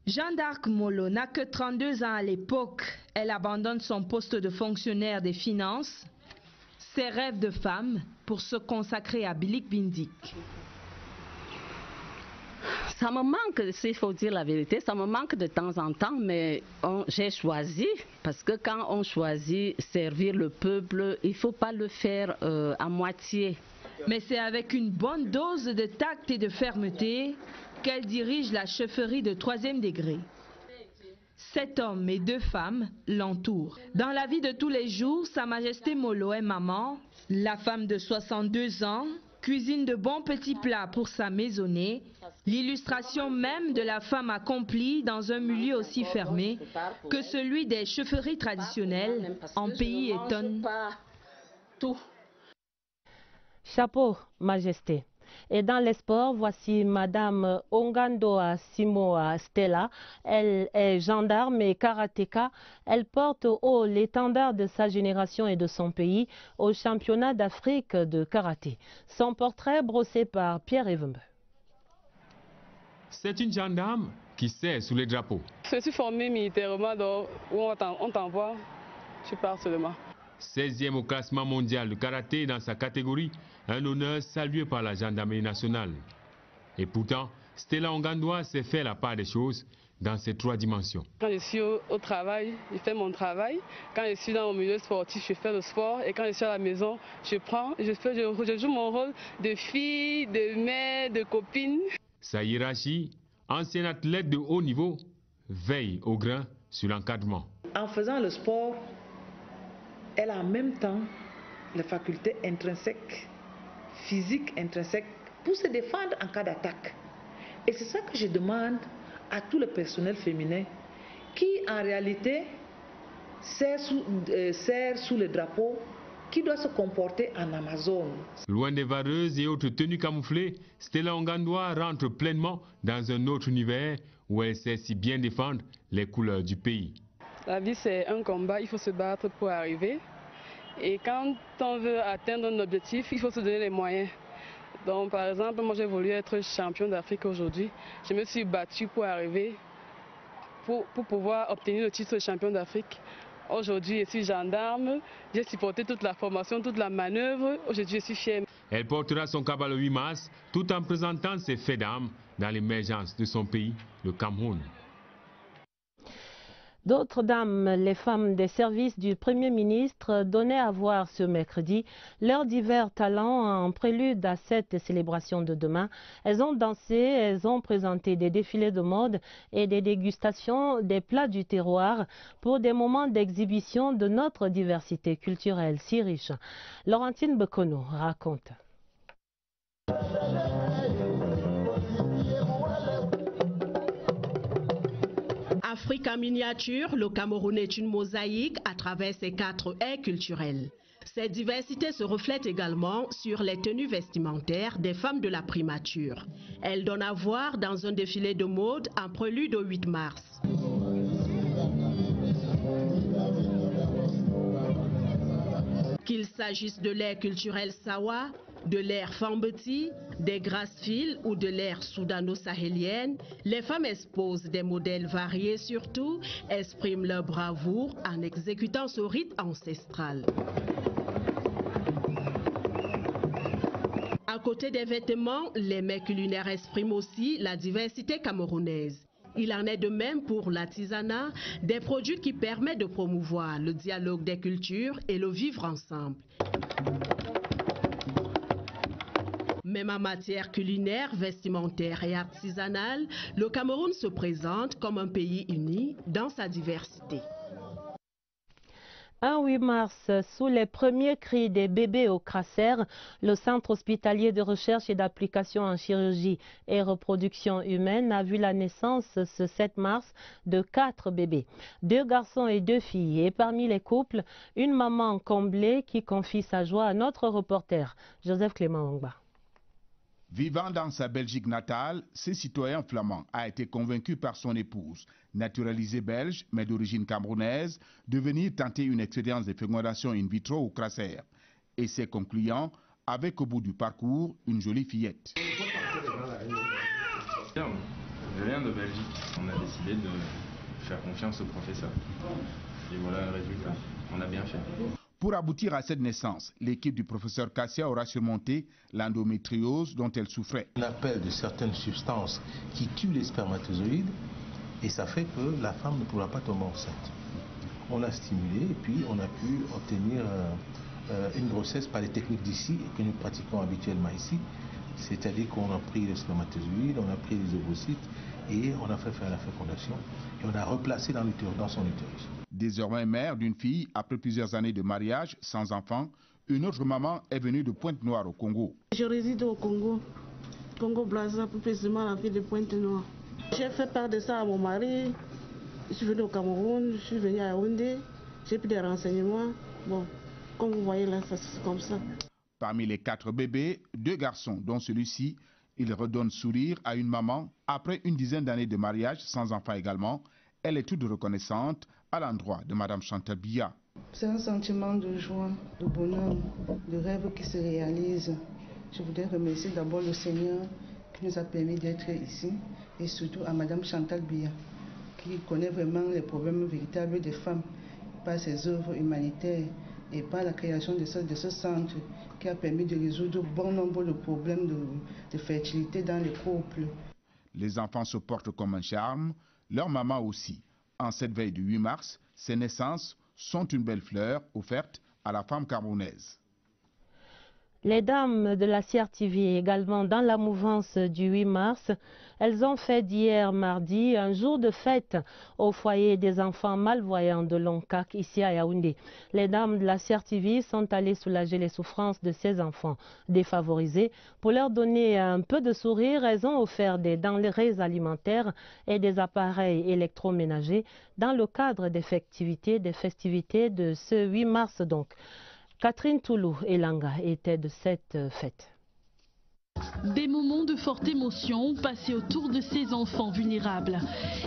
S7: Jeanne d'Arc Molo n'a que 32 ans à l'époque. Elle abandonne son poste de fonctionnaire des finances, ses rêves de femme, pour se consacrer à Bilik Bindik.
S8: Ça me manque, s'il faut dire la vérité, ça me manque de temps en temps, mais j'ai choisi, parce que quand on choisit servir le peuple, il ne faut pas le faire à moitié.
S7: Mais c'est avec une bonne dose de tact et de fermeté qu'elle dirige la chefferie de 3e degré. 7 hommes et 2 femmes l'entourent. Dans la vie de tous les jours, Sa Majesté Molo est maman, la femme de 62 ans, cuisine de bons petits plats pour sa maisonnée, l'illustration même de la femme accomplie dans un milieu aussi fermé que celui des chefferies traditionnelles en pays étonne.
S1: Chapeau, Majesté. Et dans les sports, voici Madame Ongandoa Simoa Stella. Elle est gendarme et karatéka. Elle porte haut l'étendard de sa génération et de son pays au championnat d'Afrique de karaté. Son portrait brossé par Pierre Evembe.
S9: C'est une gendarme qui sert sous les drapeaux.
S10: Je suis formée militairement, donc on t'envoie, tu pars seulement.
S9: 16e au classement mondial de karaté dans sa catégorie, un honneur salué par la gendarmerie nationale. Et pourtant, Stella Ongandoa s'est fait la part des choses dans ces 3 dimensions.
S10: Quand je suis au travail, je fais mon travail. Quand je suis dans mon milieu sportif, je fais le sport. Et quand je suis à la maison, je joue mon rôle de fille, de mère, de copine.
S9: Sa hiérarchie, ancienne athlète de haut niveau, veille au grain sur l'encadrement.
S11: En faisant le sport, elle a en même temps les facultés intrinsèques, physiques intrinsèques, pour se défendre en cas d'attaque. Et c'est ça que je demande à tout le personnel féminin qui, en réalité, sert sous le drapeau, qui doit se comporter en Amazone.
S9: Loin des vareuses et autres tenues camouflées, Stella Ongandoa rentre pleinement dans un autre univers où elle sait si bien défendre les couleurs du pays.
S10: La vie, c'est un combat, il faut se battre pour arriver. Et quand on veut atteindre un objectif, il faut se donner les moyens. Donc, par exemple, moi j'ai voulu être champion d'Afrique aujourd'hui. Je me suis battue pour arriver, pour pouvoir obtenir le titre de champion d'Afrique. Aujourd'hui, je suis gendarme, j'ai supporté toute la formation, toute la manœuvre. Aujourd'hui, je suis fière.
S9: Elle portera son cabas le 8 mars tout en présentant ses faits d'armes dans l'émergence de son pays, le Cameroun.
S1: D'autres dames, les femmes des services du Premier ministre, donnaient à voir ce mercredi leurs divers talents en prélude à cette célébration de demain. Elles ont dansé, elles ont présenté des défilés de mode et des dégustations des plats du terroir pour des moments d'exhibition de notre diversité culturelle si riche. Laurentine Bekono raconte.
S12: Afrique en miniature, le Cameroun est une mosaïque à travers ses 4 ais culturels. Cette diversité se reflète également sur les tenues vestimentaires des femmes de la primature. Elles donnent à voir dans un défilé de mode en prélude au 8 mars. Qu'il s'agisse de l'ère culturelle Sawa, de l'ère Fambeti, des grasses-files ou de l'ère soudano-sahélienne, les femmes exposent des modèles variés, surtout expriment leur bravoure en exécutant ce rite ancestral. À côté des vêtements, les mets culinaires expriment aussi la diversité camerounaise. Il en est de même pour l'artisanat, des produits qui permettent de promouvoir le dialogue des cultures et le vivre ensemble. Même en matière culinaire, vestimentaire et artisanale, le Cameroun se présente comme un pays uni dans sa diversité.
S1: Un 8 mars, sous les premiers cris des bébés au Crasser, le Centre hospitalier de recherche et d'application en chirurgie et reproduction humaine a vu la naissance ce 7 mars de 4 bébés, 2 garçons et 2 filles. Et parmi les couples, une maman comblée qui confie sa joie à notre reporter, Joseph Clément Ongba.
S13: Vivant dans sa Belgique natale, ce citoyen flamand a été convaincu par son épouse, naturalisée belge mais d'origine camerounaise, de venir tenter une expérience de fécondation in vitro au Crasser. Et c'est concluant avec au bout du parcours une jolie fillette.
S14: Je viens de Belgique. On a décidé de faire confiance au professeur. Et voilà le résultat. On a bien fait.
S13: Pour aboutir à cette naissance, l'équipe du professeur Kassia aura surmonté l'endométriose dont elle souffrait.
S15: On appelle de certaines substances qui tuent les spermatozoïdes et ça fait que la femme ne pourra pas tomber enceinte. On a stimulé et puis on a pu obtenir une grossesse par les techniques d'ici que nous pratiquons habituellement ici. C'est-à-dire qu'on a pris les spermatozoïdes, on a pris les ovocytes et on a fait faire la fécondation et on a replacé dans son utérus.
S13: Désormais mère d'une fille, après plusieurs années de mariage sans enfant, une autre maman est venue de Pointe-Noire au Congo.
S16: Je réside au Congo, Congo-Brazza, plus précisément la ville de Pointe-Noire. J'ai fait part de ça à mon mari, je suis venu au Cameroun, je suis venu à Yaoundé, j'ai pris des renseignements. Bon, comme vous voyez là, c'est comme ça.
S13: Parmi les 4 bébés, 2 garçons, dont celui-ci, il redonne sourire à une maman après une dizaine d'années de mariage sans enfant également. Elle est toute reconnaissante à l'endroit de Madame Chantal Biya.
S16: C'est un sentiment de joie, de bonheur, de rêve qui se réalise. Je voudrais remercier d'abord le Seigneur qui nous a permis d'être ici et surtout à Madame Chantal Biya qui connaît vraiment les problèmes véritables des femmes par ses œuvres humanitaires et par la création de ce centre qui a permis de résoudre bon nombre de problèmes de fertilité dans les couples.
S13: Les enfants se portent comme un charme, leur maman aussi. En cette veille du 8 mars, ces naissances sont une belle fleur offerte à la femme camerounaise.
S1: Les dames de la CRTV également dans la mouvance du 8 mars, elles ont fait d'hier mardi un jour de fête au foyer des enfants malvoyants de Lonkak ici à Yaoundé. Les dames de la CRTV sont allées soulager les souffrances de ces enfants défavorisés. Pour leur donner un peu de sourire, elles ont offert des denrées alimentaires et des appareils électroménagers dans le cadre des festivités de ce 8 mars donc. Catherine Toulou et Langa étaient de cette fête.
S17: Des moments de forte émotion passés autour de ces enfants vulnérables.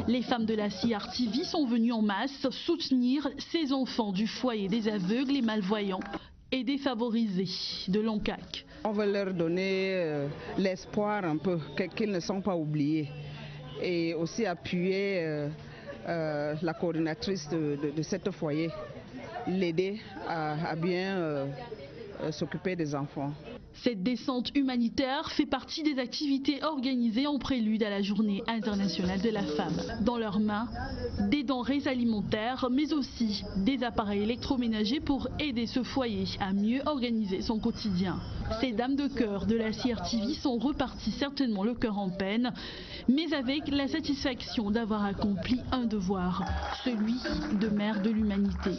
S17: Les femmes de la CRTV sont venues en masse soutenir ces enfants du foyer des aveugles et malvoyants et défavorisés de Lonkak.
S27: On veut leur donner l'espoir un peu qu'ils ne sont pas oubliés et aussi appuyer la coordinatrice de ce foyer, l'aider à bien s'occuper des enfants.
S17: Cette descente humanitaire fait partie des activités organisées en prélude à la Journée internationale de la femme. Dans leurs mains, des denrées alimentaires, mais aussi des appareils électroménagers pour aider ce foyer à mieux organiser son quotidien. Ces dames de cœur de la CRTV sont reparties certainement le cœur en peine, mais avec la satisfaction d'avoir accompli un devoir, celui de mère de l'humanité.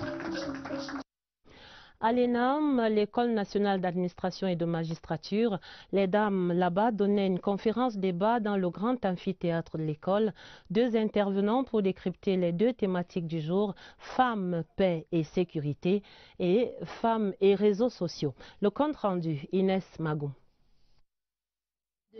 S1: À l'ENAM, l'École nationale d'administration et de magistrature, les dames là-bas donnaient une conférence débat dans le grand amphithéâtre de l'école. 2 intervenants pour décrypter les 2 thématiques du jour, femmes, paix et sécurité, et femmes et réseaux sociaux. Le compte rendu, Inès Magou.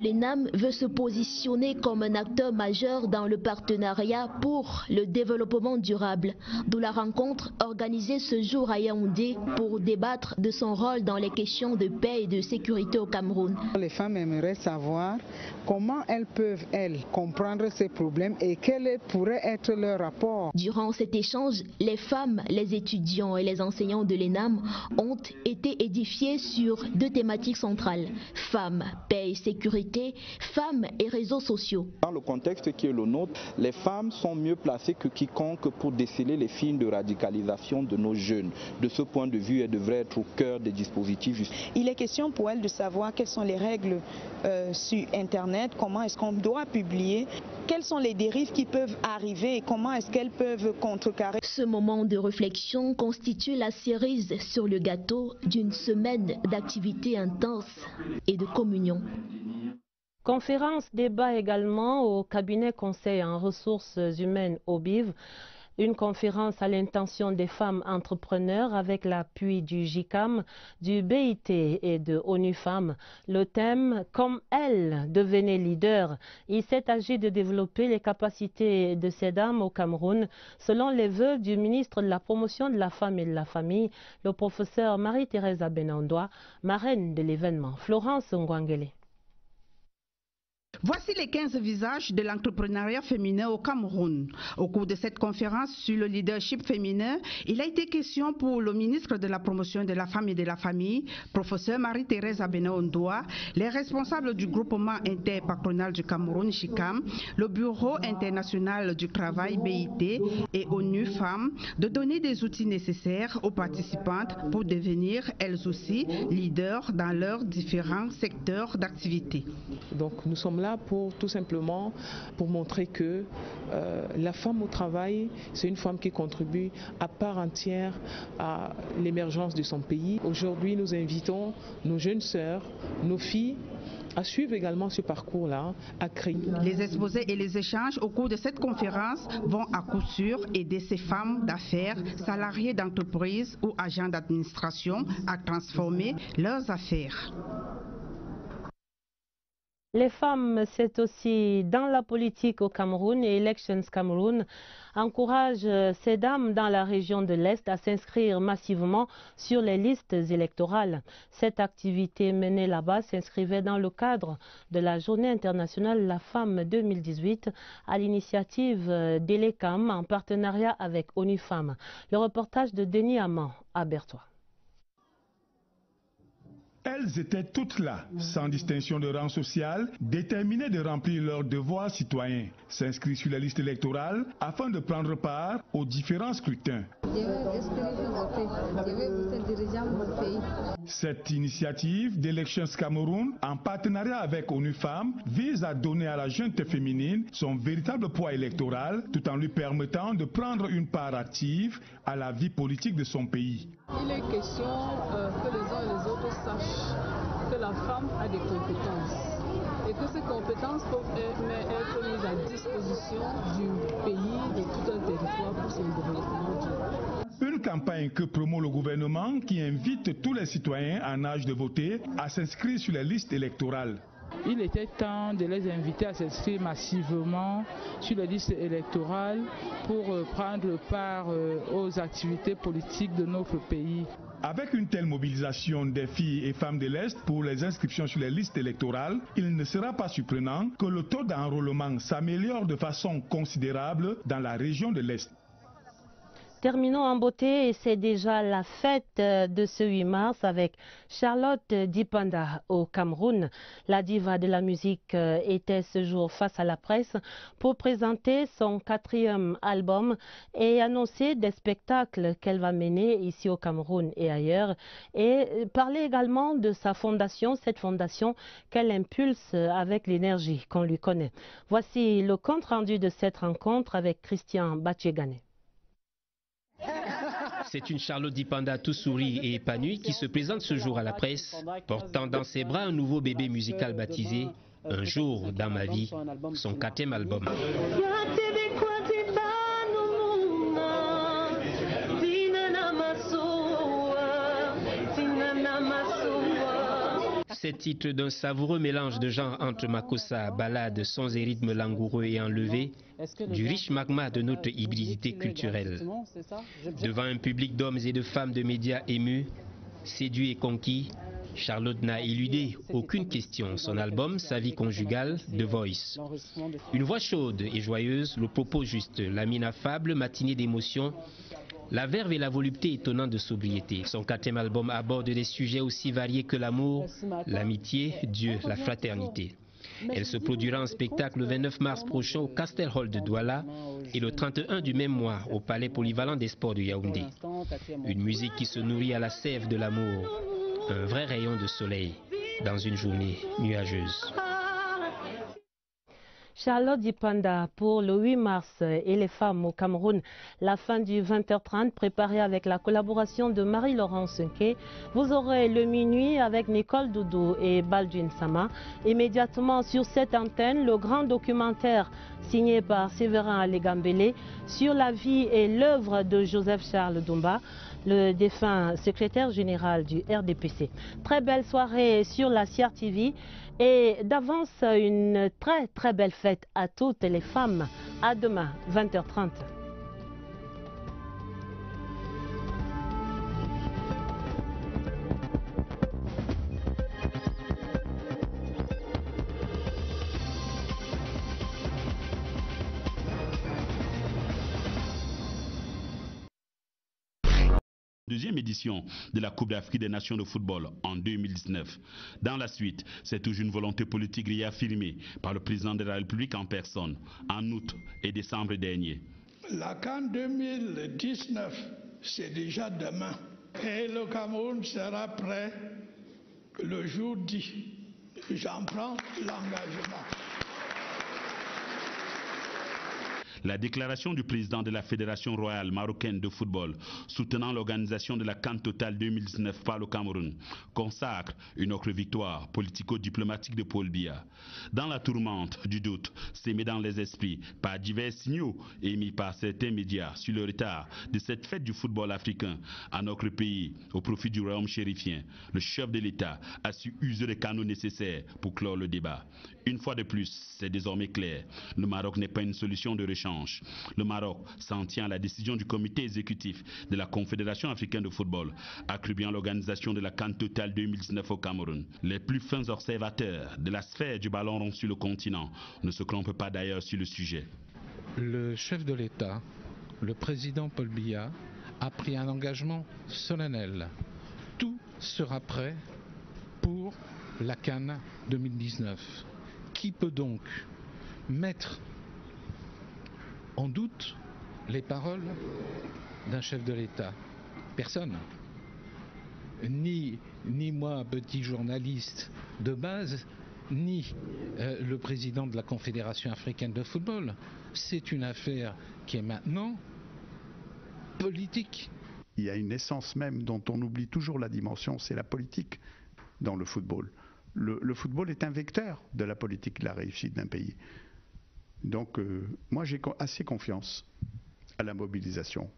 S18: L'ENAM veut se positionner comme un acteur majeur dans le partenariat pour le développement durable, d'où la rencontre organisée ce jour à Yaoundé pour débattre de son rôle dans les questions de paix et de sécurité au Cameroun.
S27: Les femmes aimeraient savoir comment elles peuvent, comprendre ces problèmes et quel pourrait être leur rapport.
S18: Durant cet échange, les femmes, les étudiants et les enseignants de l'ENAM ont été édifiés sur 2 thématiques centrales, femmes, paix et sécurité, femmes et réseaux sociaux.
S19: Dans le contexte qui est le nôtre, les femmes sont mieux placées que quiconque pour déceler les signes de radicalisation de nos jeunes. De ce point de vue, elles devraient être au cœur des dispositifs.
S20: Il est question pour elles de savoir quelles sont les règles sur Internet, comment est-ce qu'on doit publier, quelles sont les dérives qui peuvent arriver et comment est-ce qu'elles peuvent contrecarrer.
S18: Ce moment de réflexion constitue la cerise sur le gâteau d'une semaine d'activités intenses et de communion.
S1: Conférence débat également au cabinet conseil en ressources humaines OBIV. Une conférence à l'intention des femmes entrepreneurs avec l'appui du JICAM, du BIT et de ONU Femmes. Le thème « Comme elles devenaient leaders ». Il s'est agi de développer les capacités de ces dames au Cameroun, selon les vœux du ministre de la Promotion de la Femme et de la Famille, le professeur Marie-Thérèse Abenandoa, marraine de l'événement. Florence Ngwangele.
S27: Voici les 15 visages de l'entrepreneuriat féminin au Cameroun. Au cours de cette conférence sur le leadership féminin, il a été question pour le ministre de la Promotion de la Femme et de la Famille, professeur Marie-Thérèse Abenandoa, les responsables du groupement interpatronal du Cameroun, JICAM, le Bureau international du travail, BIT, et ONU Femmes, de donner des outils nécessaires aux participantes pour devenir elles aussi leaders dans leurs différents secteurs d'activité.
S21: Donc nous sommes là pour tout simplement pour montrer que la femme au travail, c'est une femme qui contribue à part entière à l'émergence de son pays. Aujourd'hui, nous invitons nos jeunes sœurs, nos filles, à suivre également ce parcours-là, à créer.
S27: Les exposés et les échanges au cours de cette conférence vont à coup sûr aider ces femmes d'affaires, salariées d'entreprise ou agents d'administration à transformer leurs affaires.
S1: Les femmes, c'est aussi dans la politique au Cameroun et Elections Cameroun encourage ces dames dans la région de l'Est à s'inscrire massivement sur les listes électorales. Cette activité menée là-bas s'inscrivait dans le cadre de la Journée internationale de la femme 2018 à l'initiative d'Elecam en partenariat avec ONU Femmes. Le reportage de Denis Amand à Bertois.
S13: Elles étaient toutes là, sans distinction de rang social, déterminées de remplir leurs devoirs citoyens, s'inscrire sur la liste électorale afin de prendre part aux différents scrutins. Cette initiative d'Elections Cameroun, en partenariat avec ONU Femmes, vise à donner à la jeunesse féminine son véritable poids électoral, tout en lui permettant de prendre une part active à la vie politique de son pays.
S4: Il est question que les uns et les autres sachent que la femme a des compétences et que ces compétences peuvent être mises à disposition du pays, de tout un territoire pour son développement durable.
S13: Une campagne que promeut le gouvernement qui invite tous les citoyens en âge de voter à s'inscrire sur les listes électorales.
S4: Il était temps de les inviter à s'inscrire massivement sur les listes électorales pour prendre part aux activités politiques de notre pays.
S13: Avec une telle mobilisation des filles et femmes de l'Est pour les inscriptions sur les listes électorales, il ne sera pas surprenant que le taux d'enrôlement s'améliore de façon considérable dans la région de l'Est.
S1: Terminons en beauté et c'est déjà la fête de ce 8 mars avec Charlotte Dipanda au Cameroun. La diva de la musique était ce jour face à la presse pour présenter son 4e album et annoncer des spectacles qu'elle va mener ici au Cameroun et ailleurs et parler également de sa fondation, cette fondation qu'elle impulse avec l'énergie qu'on lui connaît. Voici le compte rendu de cette rencontre avec Christian Batchegane.
S2: C'est une Charlotte Dipanda tout sourire et épanouie qui se présente ce jour à la presse, portant dans ses bras un nouveau bébé musical baptisé « Un jour dans ma vie », son 4e album. Ces titres d'un savoureux mélange de genres entre makossa, ballades, sons et rythmes langoureux et enlevés, du riche magma de notre hybridité culturelle. Devant un public d'hommes et de femmes de médias émus, séduits et conquis, Charlotte n'a éludé aucune question. Son album, sa vie conjugale, The Voice. Une voix chaude et joyeuse, le propos juste, la mine affable, matinée d'émotions, la verve et la volupté étonnante de sobriété. Son 4e album aborde des sujets aussi variés que l'amour, l'amitié, Dieu, la fraternité. Elle se produira en spectacle le 29 mars prochain au Castel Hall de Douala et le 31 du même mois au Palais Polyvalent des Sports de Yaoundé. Une musique qui se nourrit à la sève de l'amour, un vrai rayon de soleil dans une journée nuageuse.
S1: Charlotte Dipanda pour le 8 mars et les femmes au Cameroun. La fin du 20h30 préparée avec la collaboration de Marie-Laurence Nké. Vous aurez le minuit avec Nicole Doudou et Baldwin Sama. Immédiatement sur cette antenne, le grand documentaire signé par Séverin Alégambélé sur la vie et l'œuvre de Joseph-Charles Doumbia, le défunt secrétaire général du RDPC. Très belle soirée sur la CIAR TV et d'avance une très belle fête à toutes les femmes. À demain, 20h30.
S3: Deuxième édition de la Coupe d'Afrique des Nations de football en 2019. Dans la suite, c'est toujours une volonté politique réaffirmée par le président de la République en personne en août et décembre dernier.
S5: La CAN 2019, c'est déjà demain. Et le Cameroun sera prêt le jour dit. J'en prends l'engagement.
S3: La déclaration du président de la Fédération royale marocaine de football soutenant l'organisation de la CAN Total 2019 par le Cameroun consacre une autre victoire politico-diplomatique de Paul Biya. Dans la tourmente du doute sémée dans les esprits par divers signaux émis par certains médias sur le retard de cette fête du football africain à notre pays au profit du royaume chérifien, le chef de l'État a su user les canaux nécessaires pour clore le débat. Une fois de plus, c'est désormais clair, le Maroc n'est pas une solution de rechange. Le Maroc s'en tient à la décision du comité exécutif de la Confédération africaine de football, attribuant l'organisation de la CAN Total 2019 au Cameroun. Les plus fins observateurs de la sphère du ballon rond sur le continent ne se trompent pas d'ailleurs sur le sujet.
S22: Le chef de l'État, le président Paul Biya, a pris un engagement solennel. Tout sera prêt pour la CAN 2019. Qui peut donc mettre en doute les paroles d'un chef de l'État? Personne. Ni moi, petit journaliste de base, ni le président de la Confédération africaine de football. C'est une affaire qui est maintenant politique.
S23: Il y a une essence même dont on oublie toujours la dimension, c'est la politique dans le football. Le football est un vecteur de la politique de la réussite d'un pays. Donc moi j'ai assez confiance à la mobilisation.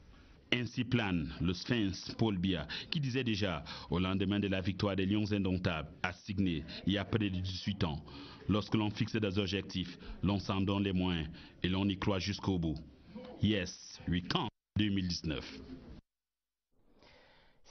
S3: Ainsi plane le sphinx Paul Biya qui disait déjà au lendemain de la victoire des Lions indomptables à Sydney il y a près de 18 ans, lorsque l'on fixe des objectifs, l'on s'en donne les moyens et l'on y croit jusqu'au bout. Yes, we can 2019.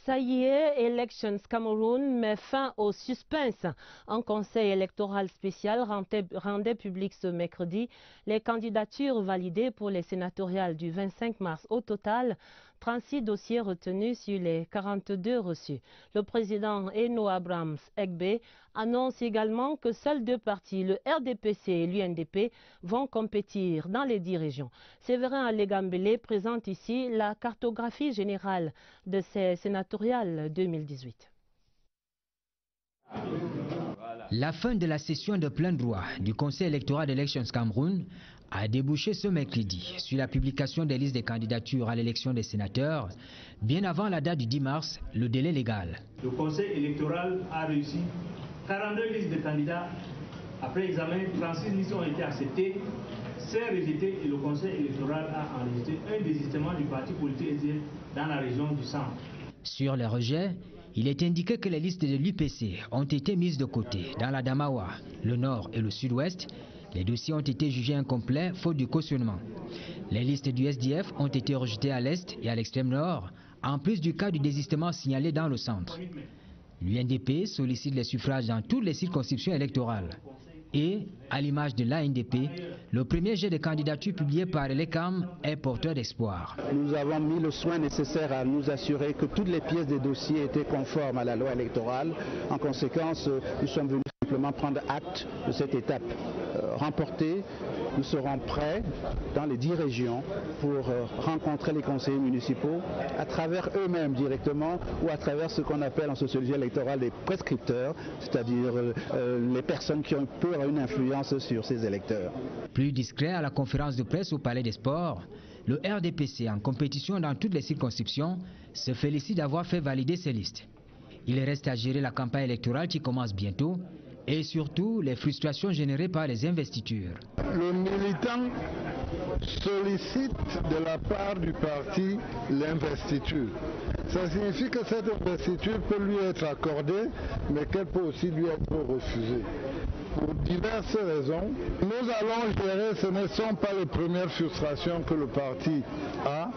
S1: Ça y est, Elections Cameroun met fin au suspense. Un conseil électoral spécial rendait public ce mercredi les candidatures validées pour les sénatoriales du 25 mars. Au total, 36 dossiers retenus sur les 42 reçus. Le président Eno Abrams Egbe annonce également que seuls 2 partis, le RDPC et l'UNDP, vont compétir dans les 10 régions. Séverin Allegambele présente ici la cartographie générale de ces sénatoriales 2018.
S6: La fin de la session de plein droit du Conseil électoral d'Elections Cameroun a débouché ce mercredi sur la publication des listes des candidatures à l'élection des sénateurs, bien avant la date du 10 mars, le délai légal.
S7: Le Conseil électoral a réussi 42 listes de candidats. Après examen, 36 listes ont été acceptées, 16 rejetées et le Conseil électoral a enregistré un désistement du parti politique dans la région du centre.
S6: Sur les rejets, il est indiqué que les listes de l'UPC ont été mises de côté dans la Damawa, le nord et le sud-ouest. Les dossiers ont été jugés incomplets faute du cautionnement. Les listes du SDF ont été rejetées à l'est et à l'extrême nord, en plus du cas du désistement signalé dans le centre. L'UNDP sollicite les suffrages dans toutes les circonscriptions électorales. Et, à l'image de l'ANDP, le premier jet de candidature publié par l'ECAM est porteur d'espoir.
S8: Nous avons mis le soin nécessaire à nous assurer que toutes les pièces des dossiers étaient conformes à la loi électorale. En conséquence, nous sommes venus simplement prendre acte de cette étape remportée. Nous serons prêts dans les 10 régions pour rencontrer les conseillers municipaux à travers eux-mêmes directement ou à travers ce qu'on appelle en sociologie électorale des prescripteurs, c'est-à-dire les personnes qui peut avoir une influence sur ces électeurs.
S6: Plus discret à la conférence de presse au Palais des Sports, le RDPC, en compétition dans toutes les circonscriptions, se félicite d'avoir fait valider ces listes. Il reste à gérer la campagne électorale qui commence bientôt et surtout les frustrations générées par les investitures.
S11: Le militant sollicite de la part du parti l'investiture. Ça signifie que cette investiture peut lui être accordée, mais qu'elle peut aussi lui être refusée. Pour diverses raisons, nous allons gérer, ce ne sont pas les premières frustrations que le parti a,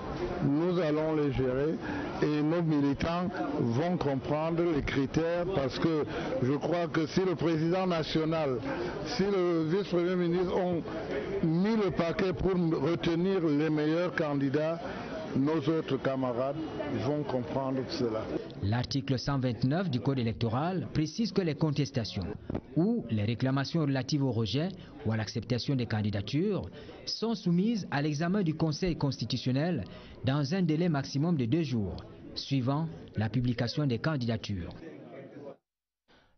S11: nous allons les gérer et nos militants vont comprendre les critères parce que je crois que si le président national, si le vice-premier ministre ont mis le paquet pour retenir les meilleurs candidats, nos autres camarades vont comprendre cela.
S6: L'article 129 du Code électoral précise que les contestations ou les réclamations relatives au rejet ou à l'acceptation des candidatures sont soumises à l'examen du Conseil constitutionnel dans un délai maximum de 2 jours, suivant la publication des candidatures.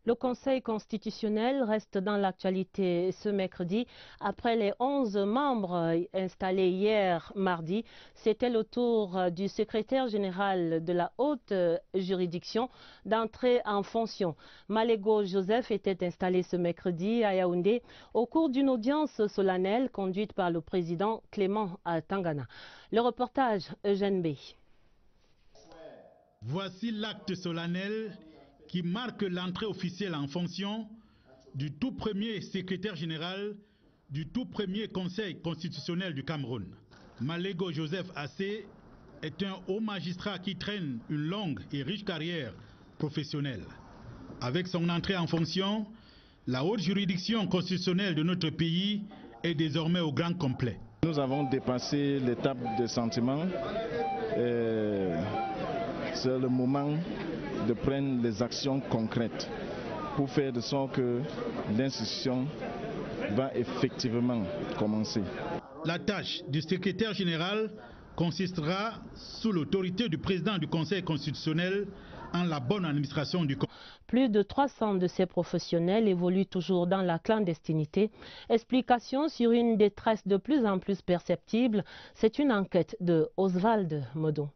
S1: Le Conseil constitutionnel reste dans l'actualité ce mercredi. Après les 11 membres installés hier mardi, c'était le tour du secrétaire général de la haute juridiction d'entrer en fonction. Malego Joseph était installé ce mercredi à Yaoundé au cours d'une audience solennelle conduite par le président Clément Tangana. Le reportage Eugène B.
S24: Voici l'acte solennel qui marque l'entrée officielle en fonction du tout premier secrétaire général du tout premier Conseil constitutionnel du Cameroun. Malego Joseph Assé est un haut magistrat qui traîne une longue et riche carrière professionnelle. Avec son entrée en fonction, la haute juridiction constitutionnelle de notre pays est désormais au grand complet.
S11: Nous avons dépassé l'étape des sentiments. C'est le moment de prendre les actions concrètes pour faire de sorte que l'institution va effectivement commencer.
S24: La tâche du secrétaire général consistera sous l'autorité du président du Conseil constitutionnel en la bonne administration du Conseil.
S1: Plus de 300 de ces professionnels évoluent toujours dans la clandestinité. Explication sur une détresse de plus en plus perceptible, c'est une enquête de Oswald Modon.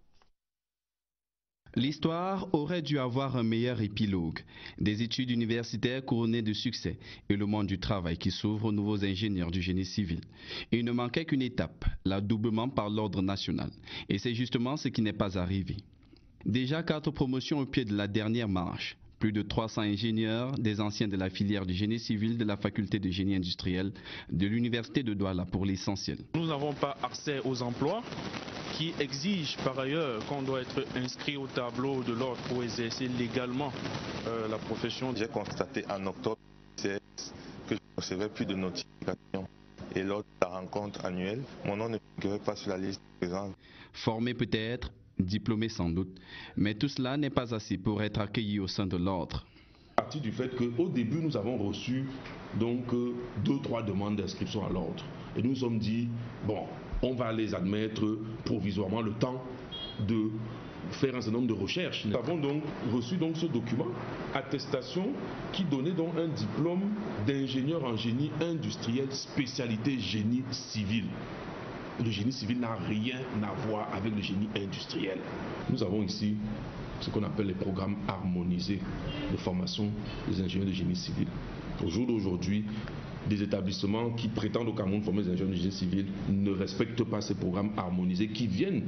S25: L'histoire aurait dû avoir un meilleur épilogue. Des études universitaires couronnées de succès et le monde du travail qui s'ouvre aux nouveaux ingénieurs du génie civil. Il ne manquait qu'une étape, l'adoubement par l'ordre national. Et c'est justement ce qui n'est pas arrivé. Déjà 4 promotions au pied de la dernière marche. Plus de 300 ingénieurs, des anciens de la filière du génie civil de la faculté de génie industriel de l'université de Douala pour l'essentiel.
S26: Nous n'avons pas accès aux emplois qui exigent par ailleurs qu'on doit être inscrit au tableau de l'ordre pour exercer légalement la profession.
S28: J'ai constaté en octobre que je ne recevais plus de notifications et lors de la rencontre annuelle, mon nom ne figurait pas sur la liste présente.
S25: Formé peut-être, diplômés sans doute, mais tout cela n'est pas assez pour être accueillis au sein de l'ordre.
S9: Parti du fait qu'au début, nous avons reçu donc 2-3 demandes d'inscription à l'ordre. Et nous nous sommes dit, bon, on va les admettre provisoirement le temps de faire un certain nombre de recherches. Nous avons donc reçu donc ce document, attestation, qui donnait donc un diplôme d'ingénieur en génie industriel, spécialité génie civil. Le génie civil n'a rien à voir avec le génie industriel. Nous avons ici ce qu'on appelle les programmes harmonisés de formation des ingénieurs de génie civil. Au jour d'aujourd'hui, des établissements qui prétendent au Cameroun former des ingénieurs de génie civil ne respectent pas ces programmes harmonisés qui viennent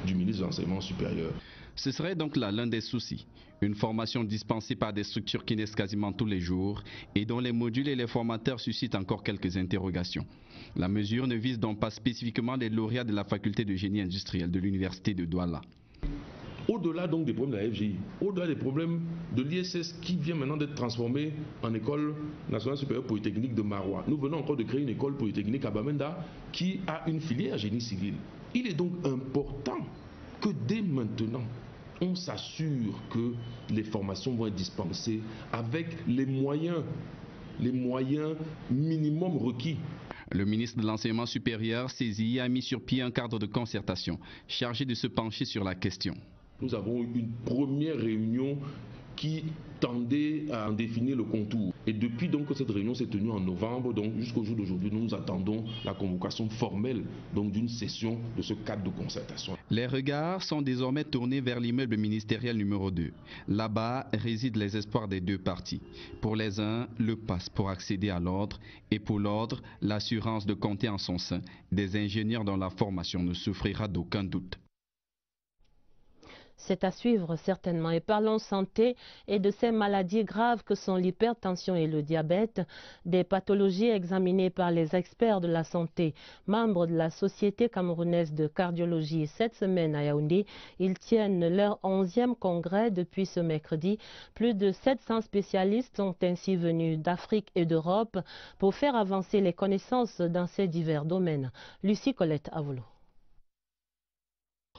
S9: du ministre de l'Enseignement supérieur.
S25: Ce serait donc là l'un des soucis. Une formation dispensée par des structures qui naissent quasiment tous les jours et dont les modules et les formateurs suscitent encore quelques interrogations. La mesure ne vise donc pas spécifiquement les lauréats de la faculté de génie industriel de l'université de Douala.
S9: Au-delà donc des problèmes de la FGI, au-delà des problèmes de l'ISS qui vient maintenant d'être transformé en école nationale supérieure polytechnique de Maroua, nous venons encore de créer une école polytechnique à Bamenda qui a une filière génie civil. Il est donc important que dès maintenant, on s'assure que les formations vont être dispensées avec les moyens minimums requis.
S25: Le ministre de l'Enseignement supérieur saisi a mis sur pied un cadre de concertation chargé de se pencher sur la question.
S9: Nous avons eu une première réunion qui tendait à en définir le contour. Et depuis donc que cette réunion s'est tenue en novembre, donc jusqu'au jour d'aujourd'hui, nous attendons la convocation formelle donc d'une session de ce cadre de concertation.
S25: Les regards sont désormais tournés vers l'immeuble ministériel numéro 2. Là-bas résident les espoirs des deux parties. Pour les uns, le pass pour accéder à l'ordre et pour l'ordre, l'assurance de compter en son sein des ingénieurs dont la formation ne souffrira d'aucun doute.
S1: C'est à suivre certainement. Et parlons santé et de ces maladies graves que sont l'hypertension et le diabète, des pathologies examinées par les experts de la santé, membres de la Société camerounaise de cardiologie. Cette semaine à Yaoundé, ils tiennent leur 11e congrès depuis ce mercredi. Plus de 700 spécialistes sont ainsi venus d'Afrique et d'Europe pour faire avancer les connaissances dans ces divers domaines. Lucie Colette Avolo.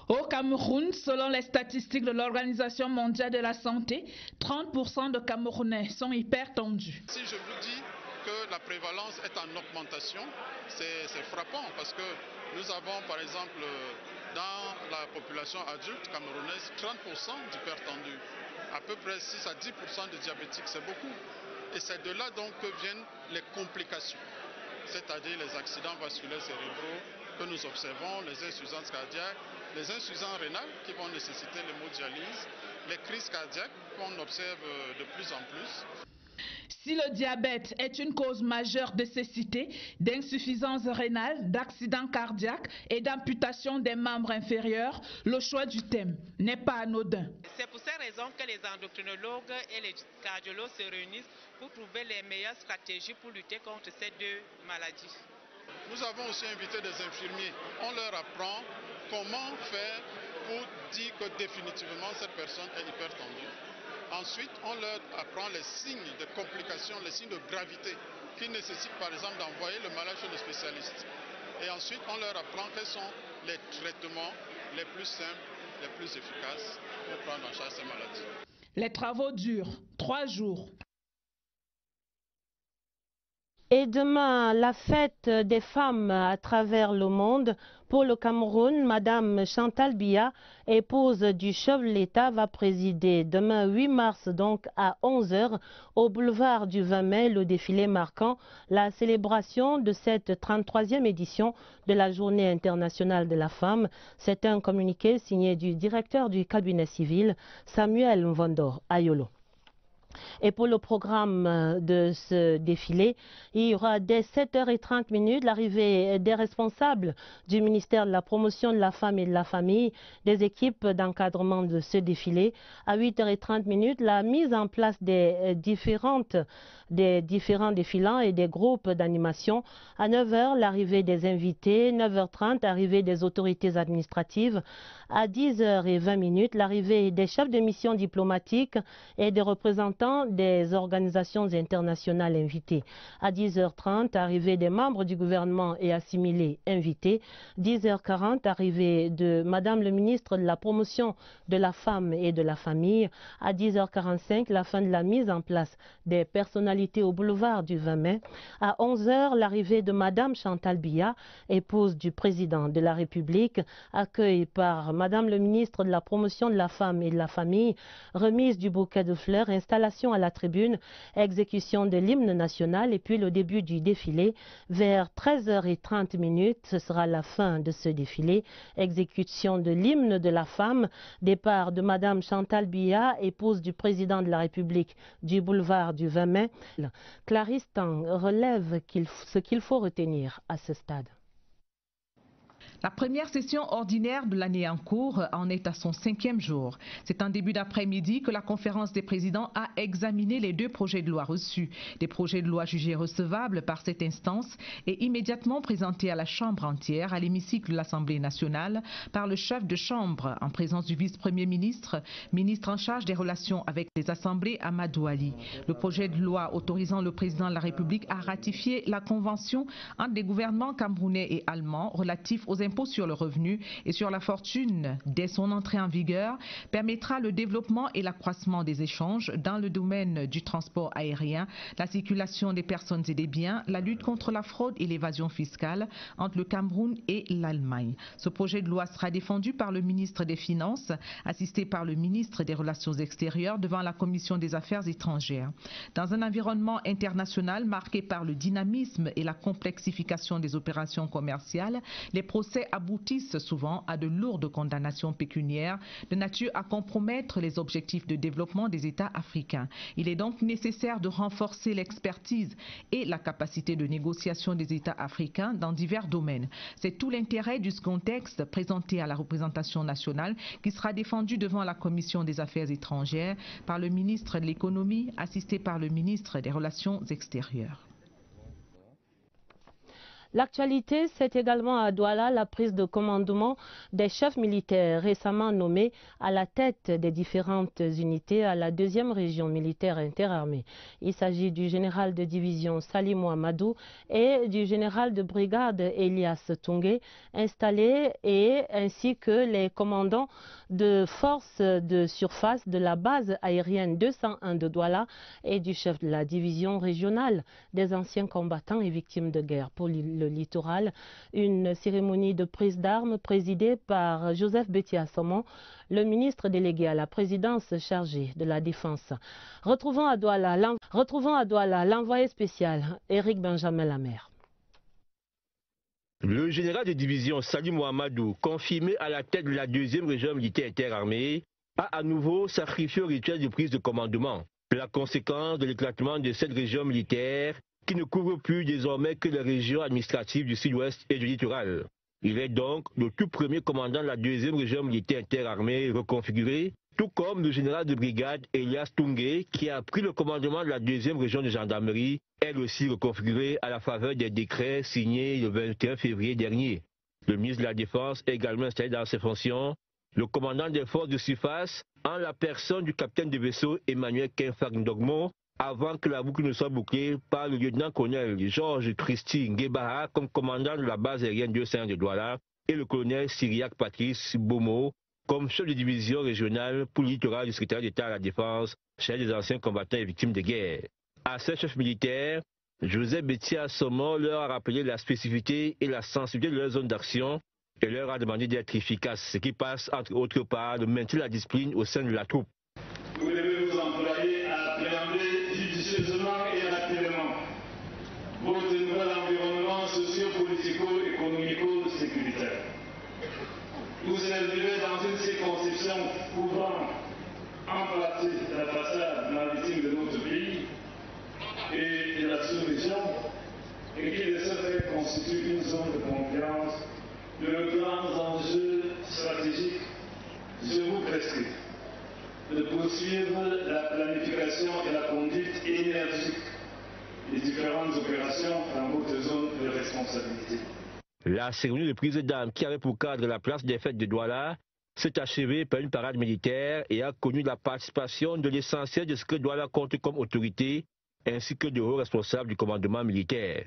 S10: Au Cameroun, selon les statistiques de l'Organisation mondiale de la santé, 30% de Camerounais sont hypertendus.
S12: Si je vous dis que la prévalence est en augmentation, c'est frappant parce que nous avons par exemple dans la population adulte camerounaise 30% d'hypertendus, à peu près 6 à 10% de diabétiques, c'est beaucoup. Et c'est de là donc que viennent les complications, c'est-à-dire les accidents vasculaires cérébraux que nous observons, les insuffisances cardiaques, les insuffisances rénales qui vont nécessiter l'hémodialyse, les crises cardiaques qu'on observe de plus en plus.
S10: Si le diabète est une cause majeure de cécité, d'insuffisance rénale, d'accidents cardiaques et d'amputation des membres inférieurs, le choix du thème n'est pas anodin.
S14: C'est pour ces raisons que les endocrinologues et les cardiologues se réunissent pour trouver les meilleures stratégies pour lutter contre ces deux maladies.
S12: Nous avons aussi invité des infirmiers. On leur apprend comment faire pour dire que définitivement cette personne est hypertendue. Ensuite, on leur apprend les signes de complications, les signes de gravité qui nécessitent par exemple d'envoyer le malade chez le spécialiste. Et ensuite, on leur apprend quels sont les traitements les plus simples, les plus efficaces pour prendre en charge ces maladies.
S10: Les travaux durent 3 jours.
S1: Et demain, la fête des femmes à travers le monde. Pour le Cameroun, Madame Chantal Biya, épouse du chef de l'État, va présider demain 8 mars donc à 11 h au boulevard du 20 mai le défilé marquant la célébration de cette 33e édition de la Journée internationale de la femme. C'est un communiqué signé du directeur du cabinet civil, Samuel Mvondo Ayolo. Et pour le programme de ce défilé, il y aura dès 7h30 l'arrivée des responsables du ministère de la Promotion de la Femme et de la Famille, des équipes d'encadrement de ce défilé. À 8h30, la mise en place des différents défilants et des groupes d'animation. À 9h, l'arrivée des invités. 9h30, l'arrivée des autorités administratives. À 10h20, l'arrivée des chefs de mission diplomatiques et des représentants représentants des organisations internationales invitées. À 10h30, arrivée des membres du gouvernement et assimilés invités. 10h40, arrivée de Madame le ministre de la Promotion de la Femme et de la Famille. À 10h45, la fin de la mise en place des personnalités au boulevard du 20 mai. À 11h, l'arrivée de Madame Chantal Biya, épouse du président de la République, accueil par Madame le ministre de la Promotion de la Femme et de la Famille, remise du bouquet de fleurs, installation à la tribune, exécution de l'hymne national et puis le début du défilé. Vers 13h30, ce sera la fin de ce défilé, exécution de l'hymne de la femme, départ de Madame Chantal Biya, épouse du président de la République, du boulevard du 20 mai. Clarisse Tang relève ce qu'il faut retenir à ce stade.
S15: La première session ordinaire de l'année en cours en est à son 5e jour. C'est en début d'après-midi que la conférence des présidents a examiné les 2 projets de loi reçus. Des projets de loi jugés recevables par cette instance et immédiatement présentés à la Chambre entière, à l'hémicycle de l'Assemblée nationale, par le chef de Chambre, en présence du vice-premier ministre, ministre en charge des relations avec les assemblées, Amadou Ali. Le projet de loi autorisant le président de la République à ratifier la convention entre les gouvernements camerounais et allemands relatifs aux impôts sur le revenu et sur la fortune dès son entrée en vigueur permettra le développement et l'accroissement des échanges dans le domaine du transport aérien, la circulation des personnes et des biens, la lutte contre la fraude et l'évasion fiscale entre le Cameroun et l'Allemagne. Ce projet de loi sera défendu par le ministre des Finances, assisté par le ministre des Relations extérieures devant la Commission des Affaires étrangères. Dans un environnement international marqué par le dynamisme et la complexification des opérations commerciales, les procès aboutissent souvent à de lourdes condamnations pécuniaires de nature à compromettre les objectifs de développement des États africains. Il est donc nécessaire de renforcer l'expertise et la capacité de négociation des États africains dans divers domaines. C'est tout l'intérêt du second texte présenté à la représentation nationale qui sera défendu devant la Commission des Affaires étrangères par le ministre de l'Économie, assisté par le ministre des Relations extérieures.
S1: L'actualité, c'est également à Douala la prise de commandement des chefs militaires récemment nommés à la tête des différentes unités à la 2e région militaire interarmée. Il s'agit du général de division Salimou Amadou et du général de brigade Elias Tungé, installés ainsi que les commandants de forces de surface de la base aérienne 201 de Douala et du chef de la division régionale des anciens combattants et victimes de guerre pour le littoral. Une cérémonie de prise d'armes présidée par Joseph Betty Assomon, le ministre délégué à la présidence chargé de la défense. Retrouvons à Douala l'envoyé spécial Éric Benjamin Lamère.
S16: Le général de division Salimou Amadou, confirmé à la tête de la 2e région militaire interarmée, a à nouveau sacrifié au rituel de prise de commandement. La conséquence de l'éclatement de cette région militaire qui ne couvre plus désormais que les régions administratives du sud-ouest et du littoral. Il est donc le tout premier commandant de la 2e région militaire interarmée reconfigurée, tout comme le général de brigade Elias Tungé, qui a pris le commandement de la 2e région de gendarmerie, elle aussi reconfigurée à la faveur des décrets signés le 21 février dernier. Le ministre de la Défense est également installé dans ses fonctions. Le commandant des forces de surface, en la personne du capitaine de vaisseau Emmanuel Kenfag Ndogmo, avant que la boucle ne soit bouclée par le lieutenant-colonel Georges Christy Ngebaha comme commandant de la base aérienne 201 de Douala et le colonel Syriac Patrice Bomo comme chef de division régionale pour le littoral du secrétaire d'État à la Défense, chef des anciens combattants et victimes de guerre. À ces chefs militaires, Joseph Betty Assomon leur a rappelé la spécificité et la sensibilité de leur zone d'action et leur a demandé d'être efficaces, ce qui passe entre autres par le maintien de la discipline au sein de la troupe.
S17: Vous devez vous employer à appréhender judicieusement et rapidement votre nouvel environnement socio-politico-économico-sécuritaire. Vous évoluez dans une circonscription pouvant emplacer la façade maritime de notre pays et de la sous-région et qui de ce fait constitue une zone de confiance de grands enjeux stratégiques. Je vous prescris de poursuivre la planification et la conduite énergique des différentes opérations dans votre zone de responsabilité.
S16: La cérémonie de prise d'armes qui avait pour cadre la place des fêtes de Douala s'est achevé par une parade militaire et a connu la participation de l'essentiel de ce que Douala compte comme autorité, ainsi que de hauts responsables du commandement militaire.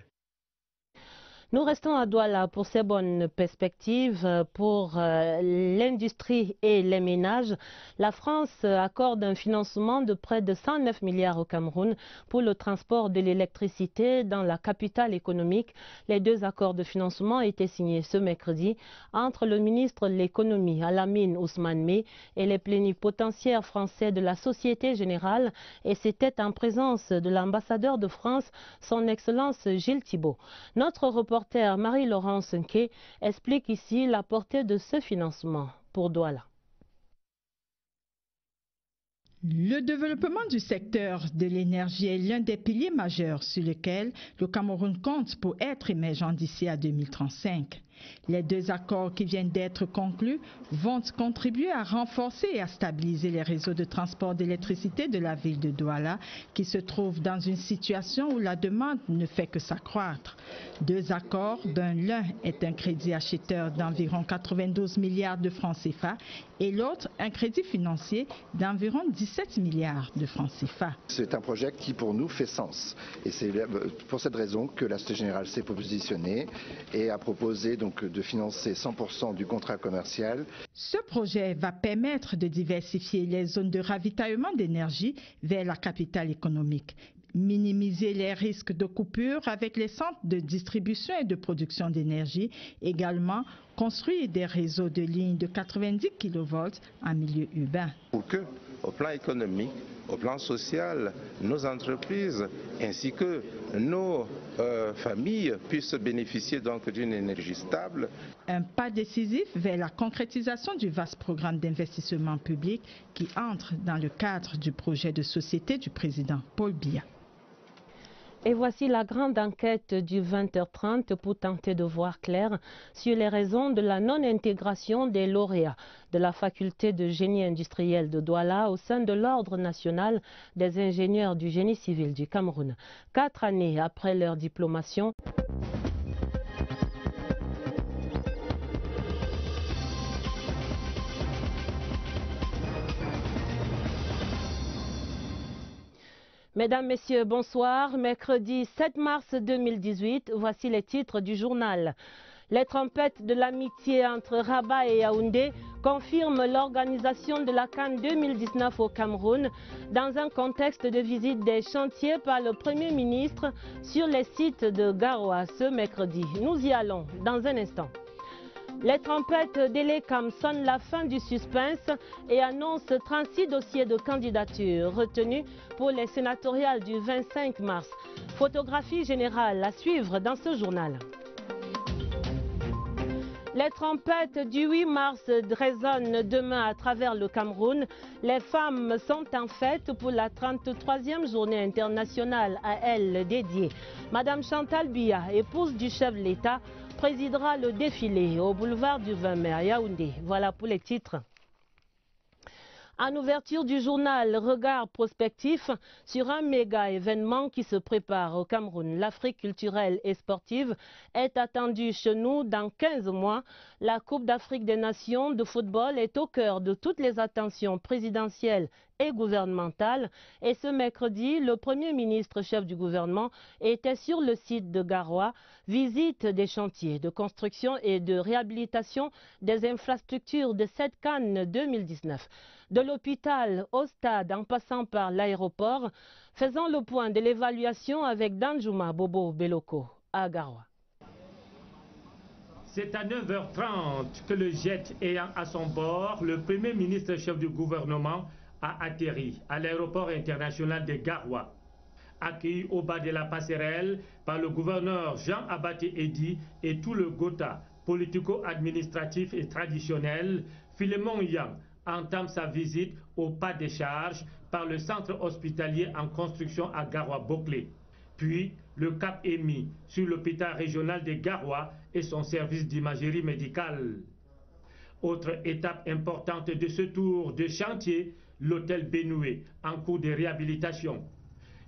S1: Nous restons à Douala pour ces bonnes perspectives pour l'industrie et les ménages. La France accorde un financement de près de 109 milliards au Cameroun pour le transport de l'électricité dans la capitale économique. Les deux accords de financement ont été signés ce mercredi entre le ministre de l'économie Alamine Ousmane Mey et les plénipotentiaires français de la Société Générale, et c'était en présence de l'ambassadeur de France, son Excellence Gilles Thibault. Notre reporter Marie-Laurence Nké explique ici la portée de ce financement pour Douala.
S2: Le développement du secteur de l'énergie est l'un des piliers majeurs sur lesquels le Cameroun compte pour être émergent d'ici à 2035. Les deux accords qui viennent d'être conclus vont contribuer à renforcer et à stabiliser les réseaux de transport d'électricité de la ville de Douala, qui se trouve dans une situation où la demande ne fait que s'accroître. Deux accords, dont l'un est un crédit acheteur d'environ 92 milliards de francs CFA et l'autre un crédit financier d'environ 17 milliards de francs CFA.
S4: C'est un projet qui pour nous fait sens et c'est pour cette raison que la Société Générale s'est positionnée et a proposé donc de financer 100% du contrat commercial.
S2: Ce projet va permettre de diversifier les zones de ravitaillement d'énergie vers la capitale économique, minimiser les risques de coupure avec les centres de distribution et de production d'énergie, également construire des réseaux de lignes de 90 kV en milieu urbain.
S28: Pour que, au plan économique, au plan social, nos entreprises ainsi que nos familles puissent bénéficier donc d'une énergie stable.
S2: Un pas décisif vers la concrétisation du vaste programme d'investissement public qui entre dans le cadre du projet de société du président Paul Biya.
S1: Et voici la grande enquête du 20h30 pour tenter de voir clair sur les raisons de la non-intégration des lauréats de la faculté de génie industriel de Douala au sein de l'Ordre national des ingénieurs du génie civil du Cameroun. 4 années après leur diplomation, Mesdames, Messieurs, bonsoir. Mercredi 7 mars 2018, voici les titres du journal. Les trompettes de l'amitié entre Rabat et Yaoundé confirment l'organisation de la CAN 2019 au Cameroun dans un contexte de visite des chantiers par le Premier ministre sur les sites de Garoua ce mercredi. Nous y allons dans un instant. Les trompettes d'Elekam sonnent la fin du suspense et annoncent 36 dossiers de candidature retenus pour les sénatoriales du 25 mars. Photographie générale à suivre dans ce journal. Les trompettes du 8 mars résonnent demain à travers le Cameroun. Les femmes sont en fête pour la 33e journée internationale à elles dédiée. Madame Chantal Biya, épouse du chef de l'État, présidera le défilé au boulevard du 20 mai à Yaoundé. Voilà pour les titres. En ouverture du journal, regard prospectif sur un méga événement qui se prépare au Cameroun. L'Afrique culturelle et sportive est attendue chez nous dans 15 mois. La Coupe d'Afrique des Nations de football est au cœur de toutes les attentions présidentielles et gouvernementales. Et ce mercredi, le Premier ministre chef du gouvernement était sur le site de Garoua, visite des chantiers de construction et de réhabilitation des infrastructures de cette CAN 2019. De l'hôpital au stade en passant par l'aéroport, faisant le point de l'évaluation avec Danjuma Bobo Beloko à Garoua.
S13: C'est à 9h30 que le jet ayant à son bord, le Premier ministre chef du gouvernement a atterri à l'aéroport international de Garoua. Accueilli au bas de la passerelle par le gouverneur Jean Abaté Edi et tout le Gotha politico-administratif et traditionnel, Philémon Yang entame sa visite au pas des charges par le centre hospitalier en construction à Garoua-Boclé. Puis, le cap est mis sur l'hôpital régional de Garoua et son service d'imagerie médicale. Autre étape importante de ce tour de chantier, l'hôtel Benoué en cours de réhabilitation.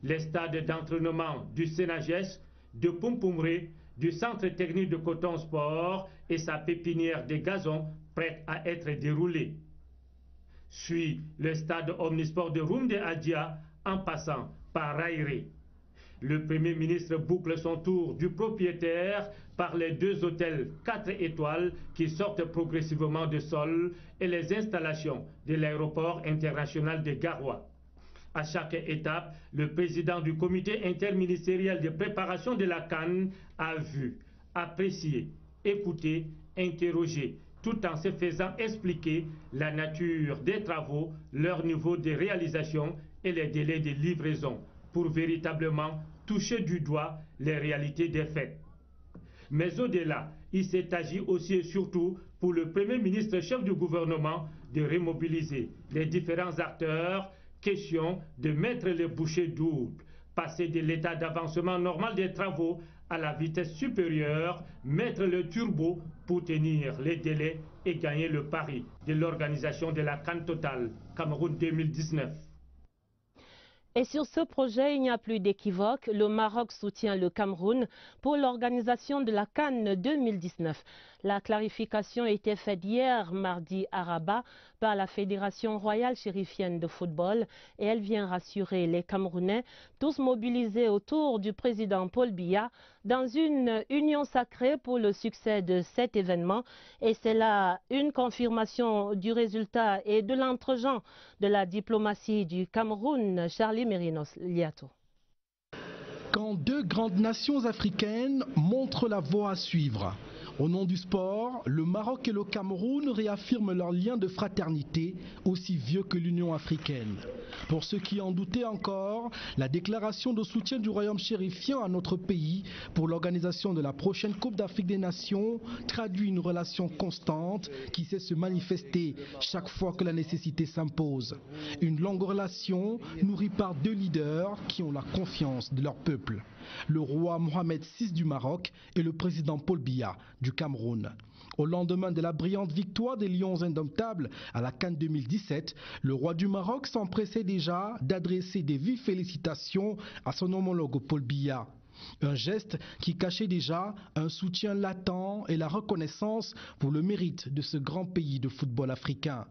S13: Les stades d'entraînement du Sénages, de Pumpumré du centre technique de Coton Sport et sa pépinière de gazon prête à être déroulée. Suit le stade omnisport de Rumde Adia en passant par Rairé. Le Premier ministre boucle son tour du propriétaire par les 2 hôtels 4 étoiles qui sortent progressivement du sol et les installations de l'aéroport international de Garoua. À chaque étape, le président du comité interministériel de préparation de la CAN a vu, apprécié, écouté, interrogé, tout en se faisant expliquer la nature des travaux, leur niveau de réalisation et les délais de livraison, pour véritablement toucher du doigt les réalités des faits. Mais au-delà, il s'est agi aussi et surtout pour le Premier ministre chef du gouvernement de remobiliser les différents acteurs, question de mettre les bouchées doubles, passer de l'état d'avancement normal des travaux à la vitesse supérieure, mettre le turbo pour tenir les délais et gagner le pari de l'organisation de la CAN Total Cameroun 2019.
S1: Et sur ce projet, il n'y a plus d'équivoque. Le Maroc soutient le Cameroun pour l'organisation de la CAN 2019. La clarification a été faite hier, mardi, à Rabat, par la Fédération royale chérifienne de football et elle vient rassurer les Camerounais, tous mobilisés autour du président Paul Biya, dans une union sacrée pour le succès de cet événement. Et c'est là une confirmation du résultat et de l'entregent de la diplomatie du Cameroun. Charlie Mérinos Liato.
S5: Quand 2 grandes nations africaines montrent la voie à suivre. Au nom du sport, le Maroc et le Cameroun réaffirment leur lien de fraternité, aussi vieux que l'Union africaine. Pour ceux qui en doutaient encore, la déclaration de soutien du royaume chérifien à notre pays pour l'organisation de la prochaine Coupe d'Afrique des Nations traduit une relation constante qui sait se manifester chaque fois que la nécessité s'impose. Une longue relation nourrie par 2 leaders qui ont la confiance de leur peuple. Le roi Mohamed VI du Maroc et le président Paul Biya du Cameroun. Au lendemain de la brillante victoire des Lions indomptables à la CAN 2017, le roi du Maroc s'empressait déjà d'adresser des vives félicitations à son homologue Paul Biya. Un geste qui cachait déjà un soutien latent et la reconnaissance pour le mérite de ce grand pays de football africain.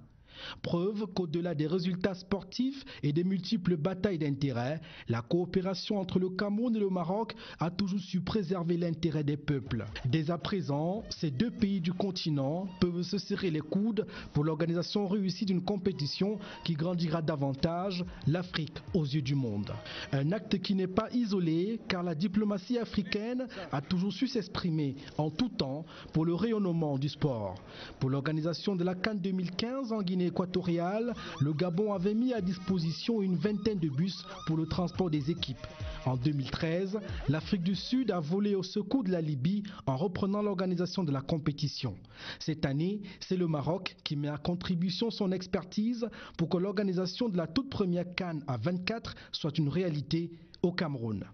S5: Preuve qu'au-delà des résultats sportifs et des multiples batailles d'intérêts, la coopération entre le Cameroun et le Maroc a toujours su préserver l'intérêt des peuples. Dès à présent, ces 2 pays du continent peuvent se serrer les coudes pour l'organisation réussie d'une compétition qui grandira davantage l'Afrique aux yeux du monde. Un acte qui n'est pas isolé car la diplomatie africaine a toujours su s'exprimer en tout temps pour le rayonnement du sport. Pour l'organisation de la CAN 2015 en Guinée équatoriale, le Gabon avait mis à disposition une 20aine de bus pour le transport des équipes. En 2013, l'Afrique du Sud a volé au secours de la Libye en reprenant l'organisation de la compétition. Cette année, c'est le Maroc qui met à contribution son expertise pour que l'organisation de la toute première CAN à 24 soit une réalité au Cameroun.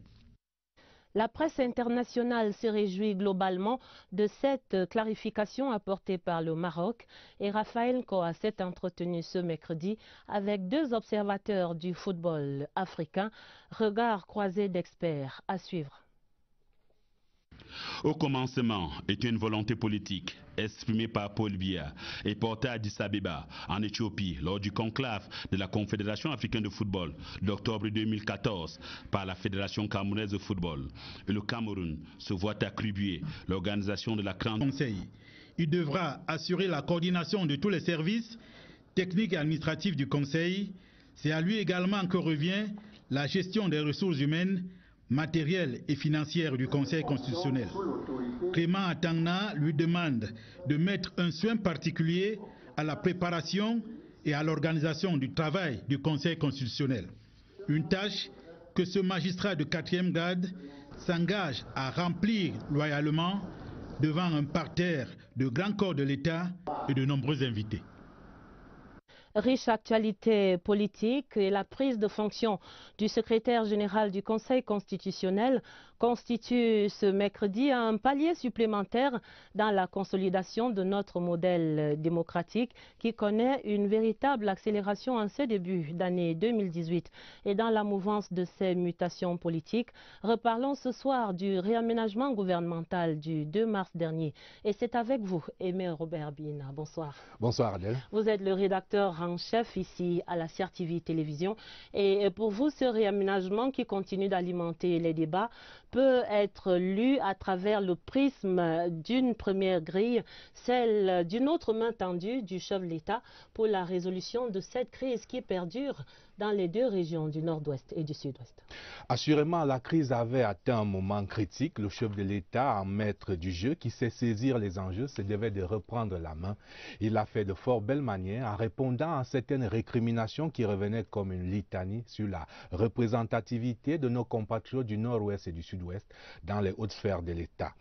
S1: La presse internationale se réjouit globalement de cette clarification apportée par le Maroc et Raphaël Koa s'est entretenu ce mercredi avec 2 observateurs du football africain. Regard croisé d'experts à suivre.
S3: Au commencement était une volonté politique exprimée par Paul Biya et portée à Addis Abeba en Éthiopie lors du conclave de la Confédération africaine de football d'octobre 2014 par la Fédération camerounaise de football. Et le Cameroun se voit attribuer l'organisation de la grande
S24: conseil. Il devra assurer la coordination de tous les services techniques et administratifs du conseil. C'est à lui également que revient la gestion des ressources humaines, matérielle et financière du Conseil constitutionnel. Clément Atangna lui demande de mettre un soin particulier à la préparation et à l'organisation du travail du Conseil constitutionnel. Une tâche que ce magistrat de 4e grade s'engage à remplir loyalement devant un parterre de grands corps de l'État et de nombreux invités.
S1: Riche actualité politique et la prise de fonction du secrétaire général du Conseil constitutionnel constitue ce mercredi un palier supplémentaire dans la consolidation de notre modèle démocratique qui connaît une véritable accélération en ce début d'année 2018. Et dans la mouvance de ces mutations politiques, reparlons ce soir du réaménagement gouvernemental du 2 mars dernier. Et c'est avec vous, Aimé Robert Bina. Bonsoir.
S7: Bonsoir Adèle.
S1: Vous êtes le rédacteur en chef ici à la CRTV Télévision. Et pour vous, ce réaménagement qui continue d'alimenter les débats peut être lu à travers le prisme d'une première grille, celle d'une autre main tendue du chef de l'État pour la résolution de cette crise qui perdure dans les deux régions du nord-ouest et du sud-ouest.
S7: Assurément, la crise avait atteint un moment critique. Le chef de l'État, en maître du jeu, qui sait saisir les enjeux, se devait de reprendre la main. Il l'a fait de fort belle manière en répondant à certaines récriminations qui revenaient comme une litanie sur la représentativité de nos compatriotes du nord-ouest et du sud-ouest dans les hautes sphères de l'État.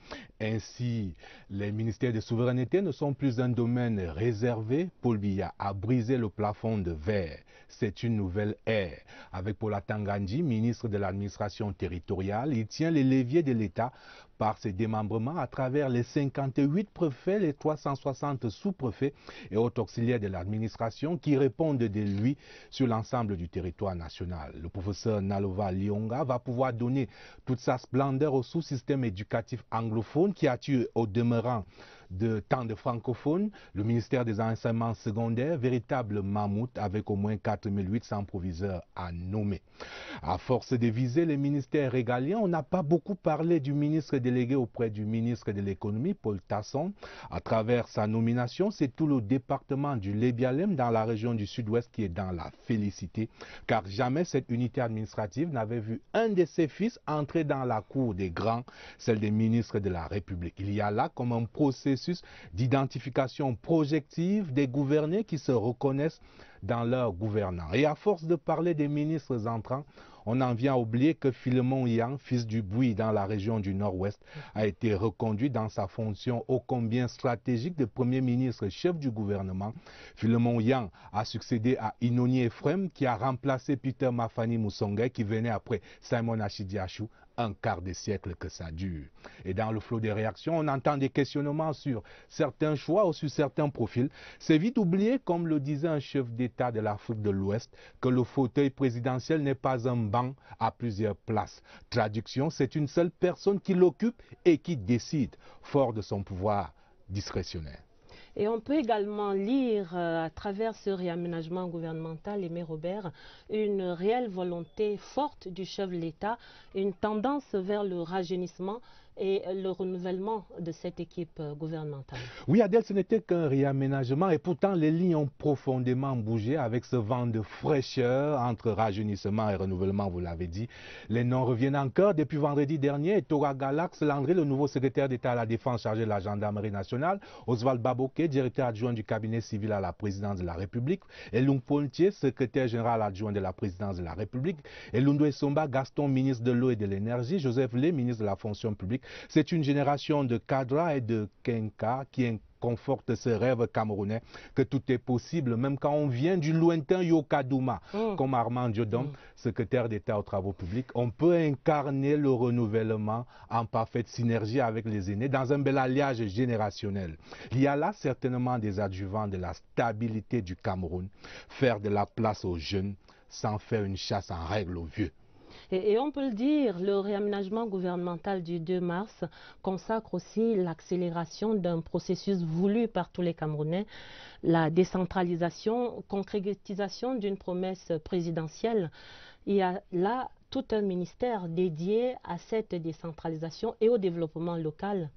S7: Ainsi, les ministères de souveraineté ne sont plus un domaine réservé. Paul Biya a brisé le plafond de verre. C'est une nouvelle ère. Avec Paula Tangandji, ministre de l'administration territoriale, il tient les leviers de l'État par ses démembrements à travers les 58 préfets, les 360 sous-préfets et autres auxiliaires de l'administration qui répondent de lui sur l'ensemble du territoire national. Le professeur Nalova Lionga va pouvoir donner toute sa splendeur au sous-système éducatif anglophone qui attire au demeurant de tant de francophones, le ministère des enseignements secondaires, véritable mammouth avec au moins 4800 proviseurs à nommer. À force de viser les ministères régaliens, on n'a pas beaucoup parlé du ministre délégué auprès du ministre de l'économie, Paul Tasson. À travers sa nomination, c'est tout le département du Lébialem dans la région du sud-ouest qui est dans la félicité, car jamais cette unité administrative n'avait vu un de ses fils entrer dans la cour des grands, celle des ministres de la République. Il y a là comme un processus d'identification projective des gouvernés qui se reconnaissent dans leur gouvernants. Et à force de parler des ministres entrants, on en vient à oublier que Philemon Yang, fils du Bouy dans la région du Nord-Ouest, a été reconduit dans sa fonction ô combien stratégique de Premier ministre chef du gouvernement. Philemon Yang a succédé à Inoni Ephraim qui a remplacé Peter Mafani Moussongai qui venait après Simon Achidiachou. Un quart de siècle que ça dure. Et dans le flot des réactions, on entend des questionnements sur certains choix ou sur certains profils. C'est vite oublié, comme le disait un chef d'État de l'Afrique de l'Ouest, que le fauteuil présidentiel n'est pas un banc à plusieurs places. Traduction, c'est une seule personne qui l'occupe et qui décide, fort de son pouvoir discrétionnaire.
S1: Et on peut également lire à travers ce réaménagement gouvernemental, Aimé Robert, une réelle volonté forte du chef de l'État, une tendance vers le rajeunissement et le renouvellement de cette équipe gouvernementale.
S7: Oui, Adèle, ce n'était qu'un réaménagement et pourtant les lignes ont profondément bougé avec ce vent de fraîcheur entre rajeunissement et renouvellement, vous l'avez dit. Les noms reviennent encore. Depuis vendredi dernier, Tora Galax Landry, le nouveau secrétaire d'État à la Défense chargé de la gendarmerie nationale, Oswald Baboké, directeur adjoint du cabinet civil à la présidence de la République, et Lung Pontier, secrétaire général adjoint de la présidence de la République, et Lundoé Somba Gaston, ministre de l'eau et de l'énergie, Joseph Lé, ministre de la fonction publique. C'est une génération de cadres et de Kenka qui conforte ce rêve camerounais que tout est possible, même quand on vient du lointain Yokadouma, comme Armand Diodom, secrétaire d'État aux travaux publics. On peut incarner le renouvellement en parfaite synergie avec les aînés dans un bel alliage générationnel. Il y a là certainement des adjuvants de la stabilité du Cameroun, faire de la place aux jeunes sans faire une chasse en règle aux vieux.
S1: Et on peut le dire, le réaménagement gouvernemental du 2 mars consacre aussi l'accélération d'un processus voulu par tous les Camerounais, la décentralisation, concrétisation d'une promesse présidentielle. Il y a là tout un ministère dédié à cette décentralisation et au développement local.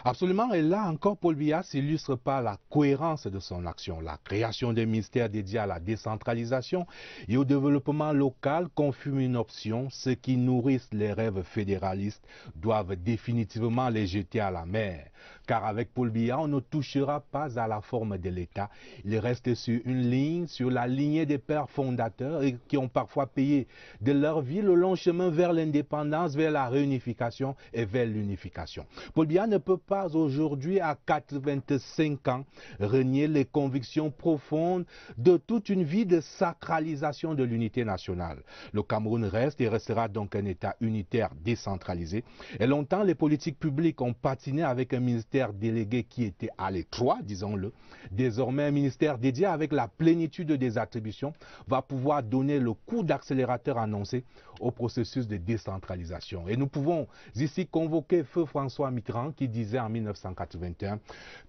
S7: Absolument, et là encore, Paul Biya s'illustre par la cohérence de son action. La création des ministères dédiés à la décentralisation et au développement local confirme une option. Ceux qui nourrissent les rêves fédéralistes doivent définitivement les jeter à la mer. Car avec Paul Biya, on ne touchera pas à la forme de l'État. Il reste sur une ligne, sur la lignée des pères fondateurs et qui ont parfois payé de leur vie le long chemin vers l'indépendance, vers la réunification et vers l'unification. Paul Biya ne peut pas aujourd'hui, à 85 ans, renier les convictions profondes de toute une vie de sacralisation de l'unité nationale. Le Cameroun reste et restera donc un État unitaire décentralisé. Et longtemps, les politiques publiques ont patiné avec un ministère délégué qui était à l'étroit, disons-le. Désormais, un ministère dédié avec la plénitude des attributions va pouvoir donner le coup d'accélérateur annoncé au processus de décentralisation. Et nous pouvons ici convoquer feu François Mitterrand qui disait en 1981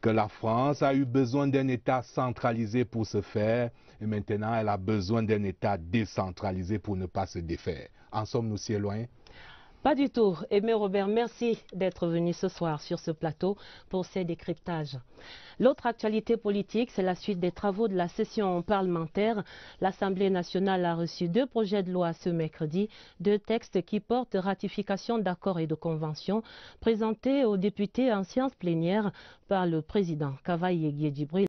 S7: que la France a eu besoin d'un État centralisé pour se faire et maintenant elle a besoin d'un État décentralisé pour ne pas se défaire. En sommes-nous si loin?
S1: Pas du tout. Aimé Robert, merci d'être venu ce soir sur ce plateau pour ces décryptages. L'autre actualité politique, c'est la suite des travaux de la session parlementaire. L'Assemblée nationale a reçu 2 projets de loi ce mercredi, 2 textes qui portent ratification d'accords et de conventions présentés aux députés en séance plénière par le président Kavaye Guédibril.